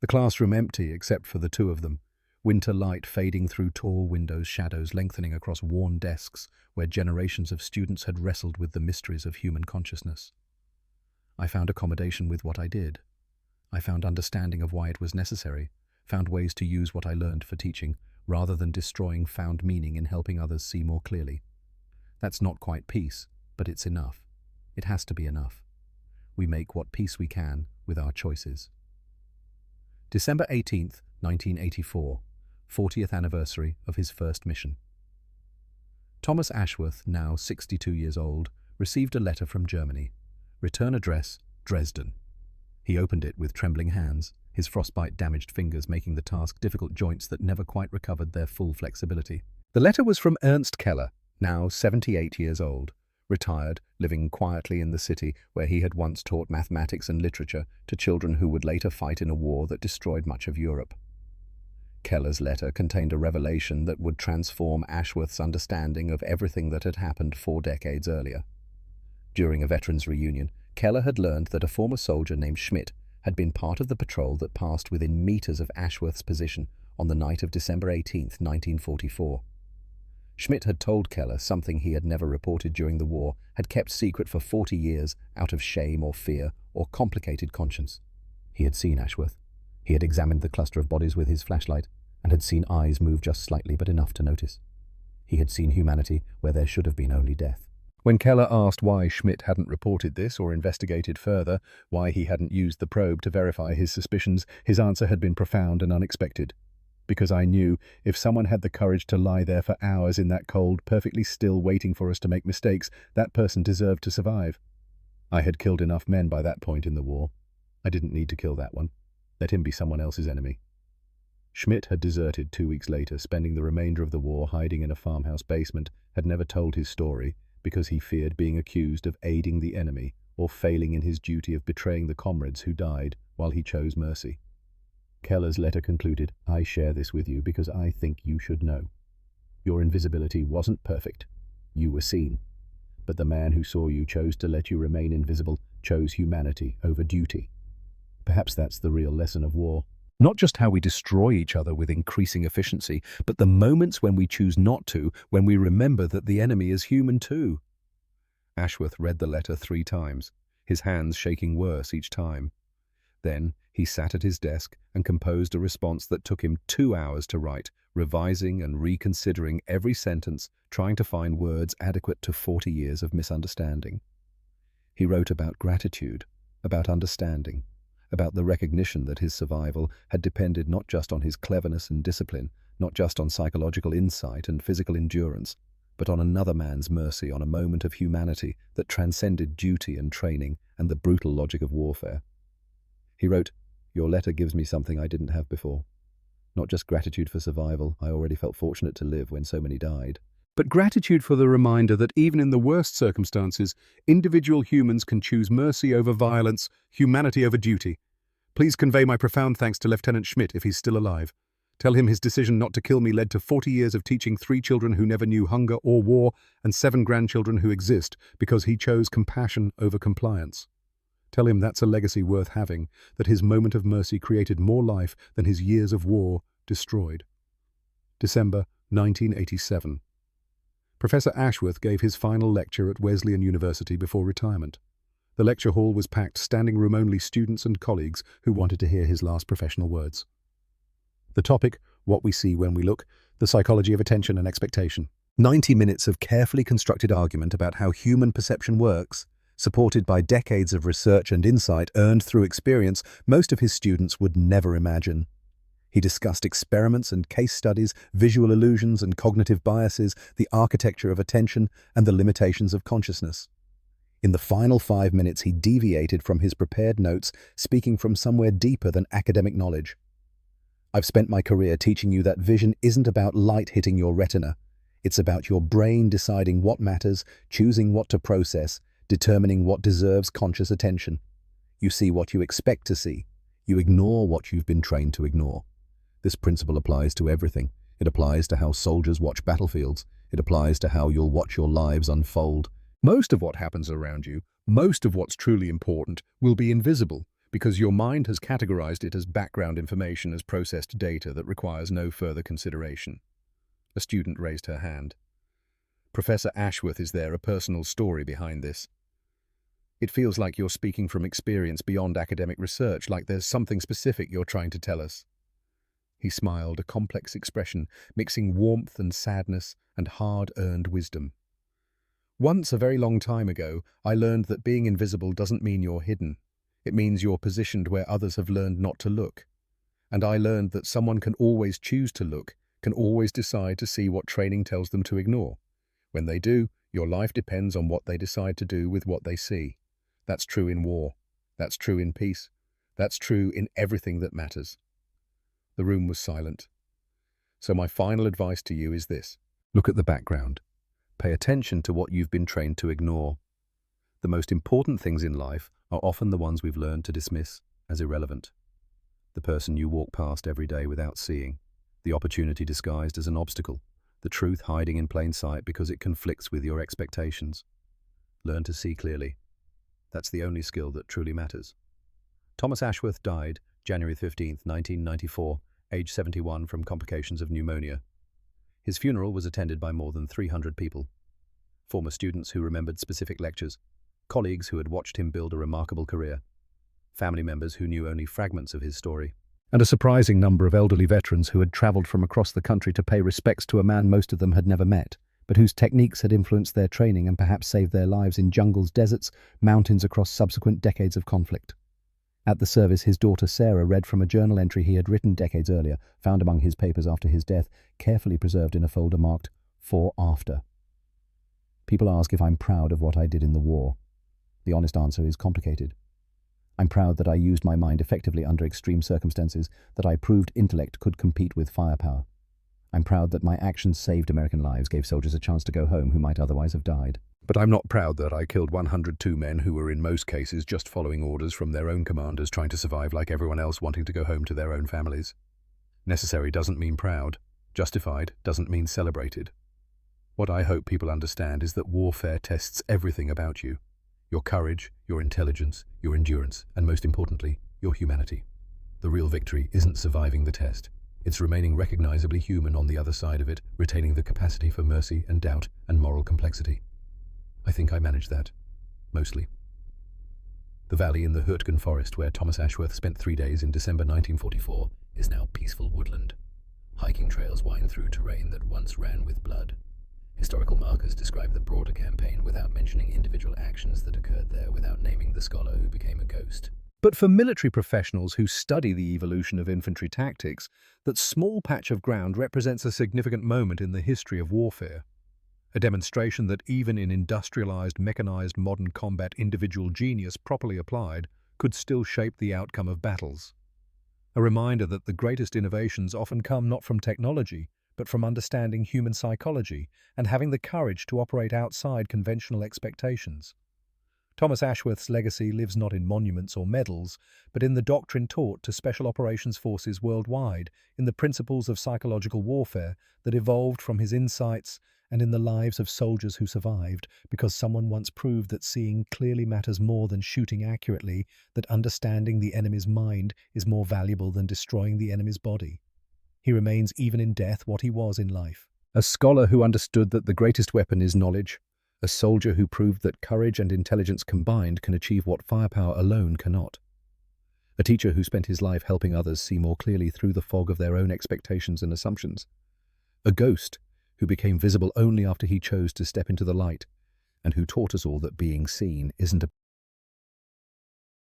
The classroom empty except for the two of them. Winter light fading through tall windows, shadows lengthening across worn desks where generations of students had wrestled with the mysteries of human consciousness. "I found accommodation with what I did. I found understanding of why it was necessary, found ways to use what I learned for teaching, rather than destroying found meaning in helping others see more clearly. That's not quite peace, but it's enough. It has to be enough. We make what peace we can with our choices." December 18th, 1984. 40th anniversary of his first mission. Thomas Ashworth, now 62 years old, received a letter from Germany. Return address, Dresden. He opened it with trembling hands, his frostbite-damaged fingers making the task difficult, joints that never quite recovered their full flexibility. The letter was from Ernst Keller, now 78 years old, retired, living quietly in the city where he had once taught mathematics and literature to children who would later fight in a war that destroyed much of Europe. Keller's letter contained a revelation that would transform Ashworth's understanding of everything that had happened 4 decades earlier. During a veterans' reunion, Keller had learned that a former soldier named Schmidt had been part of the patrol that passed within meters of Ashworth's position on the night of December 18, 1944. Schmidt had told Keller something he had never reported during the war, had kept secret for 40 years out of shame or fear or complicated conscience. He had seen Ashworth. He had examined the cluster of bodies with his flashlight and had seen eyes move just slightly but enough to notice. He had seen humanity where there should have been only death. When Keller asked why Schmidt hadn't reported this or investigated further, why he hadn't used the probe to verify his suspicions, his answer had been profound and unexpected. Because I knew if someone had the courage to lie there for hours in that cold, perfectly still waiting for us to make mistakes, that person deserved to survive. I had killed enough men by that point in the war. I didn't need to kill that one. Let him be someone else's enemy. Schmidt had deserted 2 weeks later, spending the remainder of the war hiding in a farmhouse basement, had never told his story because he feared being accused of aiding the enemy or failing in his duty of betraying the comrades who died while he chose mercy. Keller's letter concluded, "I share this with you because I think you should know. Your invisibility wasn't perfect. You were seen. But the man who saw you chose to let you remain invisible, chose humanity over duty." Perhaps that's the real lesson of war. Not just how we destroy each other with increasing efficiency, but the moments when we choose not to, when we remember that the enemy is human too. Ashworth read the letter 3 times, his hands shaking worse each time. Then he sat at his desk and composed a response that took him 2 hours to write, revising and reconsidering every sentence, trying to find words adequate to 40 years of misunderstanding. He wrote about gratitude, about understanding, about the recognition that his survival had depended not just on his cleverness and discipline, not just on psychological insight and physical endurance, but on another man's mercy, on a moment of humanity that transcended duty and training and the brutal logic of warfare. He wrote, "Your letter gives me something I didn't have before. Not just gratitude for survival, I already felt fortunate to live when so many died, but gratitude for the reminder that even in the worst circumstances, individual humans can choose mercy over violence, humanity over duty. Please convey my profound thanks to Lieutenant Schmidt if he's still alive. Tell him his decision not to kill me led to 40 years of teaching 3 children who never knew hunger or war and 7 grandchildren who exist because he chose compassion over compliance. Tell him that's a legacy worth having, that his moment of mercy created more life than his years of war destroyed." December 1987. Professor Ashworth gave his final lecture at Wesleyan University before retirement. The lecture hall was packed, standing room only students and colleagues who wanted to hear his last professional words. The topic, what we see when we look, the psychology of attention and expectation. 90 minutes of carefully constructed argument about how human perception works, supported by decades of research and insight earned through experience most of his students would never imagine. He discussed experiments and case studies, visual illusions and cognitive biases, the architecture of attention, and the limitations of consciousness. In the final 5 minutes, he deviated from his prepared notes, speaking from somewhere deeper than academic knowledge. "I've spent my career teaching you that vision isn't about light hitting your retina. It's about your brain deciding what matters, choosing what to process, determining what deserves conscious attention. You see what you expect to see. You ignore what you've been trained to ignore." This principle applies to everything. It applies to how soldiers watch battlefields. It applies to how you'll watch your lives unfold. Most of what happens around you, most of what's truly important, will be invisible because your mind has categorized it as background information, as processed data that requires no further consideration. A student raised her hand. Professor Ashworth, is there a personal story behind this? It feels like you're speaking from experience beyond academic research, like there's something specific you're trying to tell us. He smiled, a complex expression, mixing warmth and sadness and hard-earned wisdom. "Once, a very long time ago, I learned that being invisible doesn't mean you're hidden. It means you're positioned where others have learned not to look. And I learned that someone can always choose to look, can always decide to see what training tells them to ignore. When they do, your life depends on what they decide to do with what they see. That's true in war. That's true in peace. That's true in everything that matters." The room was silent. "So my final advice to you is this. Look at the background. Pay attention to what you've been trained to ignore. The most important things in life are often the ones we've learned to dismiss as irrelevant. The person you walk past every day without seeing, the opportunity disguised as an obstacle, the truth hiding in plain sight because it conflicts with your expectations. Learn to see clearly. That's the only skill that truly matters." Thomas Ashworth died January 15, 1994, age 71, from complications of pneumonia. His funeral was attended by more than 300 people. Former students who remembered specific lectures, colleagues who had watched him build a remarkable career, family members who knew only fragments of his story, and a surprising number of elderly veterans who had travelled from across the country to pay respects to a man most of them had never met, but whose techniques had influenced their training and perhaps saved their lives in jungles, deserts, mountains across subsequent decades of conflict. At the service, his daughter Sarah read from a journal entry he had written decades earlier, found among his papers after his death, carefully preserved in a folder marked "For After." People ask if I'm proud of what I did in the war. The honest answer is complicated. I'm proud that I used my mind effectively under extreme circumstances, that I proved intellect could compete with firepower. I'm proud that my actions saved American lives, gave soldiers a chance to go home who might otherwise have died. but I'm not proud that I killed 102 men who were in most cases just following orders from their own commanders, trying to survive like everyone else, wanting to go home to their own families. Necessary doesn't mean proud. Justified doesn't mean celebrated. What I hope people understand is that warfare tests everything about you. Your courage, your intelligence, your endurance, and most importantly, your humanity. The real victory isn't surviving the test. It's remaining recognizably human on the other side of it, retaining the capacity for mercy and doubt and moral complexity. I think I managed that. Mostly. The valley in the Hurtgen Forest where Thomas Ashworth spent 3 days in December 1944 is now peaceful woodland. Hiking trails wind through terrain that once ran with blood. Historical markers describe the broader campaign without mentioning individual actions that occurred there, without naming the scholar who became a ghost. But for military professionals who study the evolution of infantry tactics, that small patch of ground represents a significant moment in the history of warfare. A demonstration that even in industrialized, mechanized modern combat, individual genius properly applied could still shape the outcome of battles. A reminder that the greatest innovations often come not from technology, but from understanding human psychology and having the courage to operate outside conventional expectations. Thomas Ashworth's legacy lives not in monuments or medals, but in the doctrine taught to special operations forces worldwide, in the principles of psychological warfare that evolved from his insights, and in the lives of soldiers who survived, because someone once proved that seeing clearly matters more than shooting accurately, that understanding the enemy's mind is more valuable than destroying the enemy's body. He remains even in death what he was in life. A scholar who understood that the greatest weapon is knowledge, a soldier who proved that courage and intelligence combined can achieve what firepower alone cannot. A teacher who spent his life helping others see more clearly through the fog of their own expectations and assumptions. A ghost who became visible only after he chose to step into the light, and who taught us all that being seen isn't a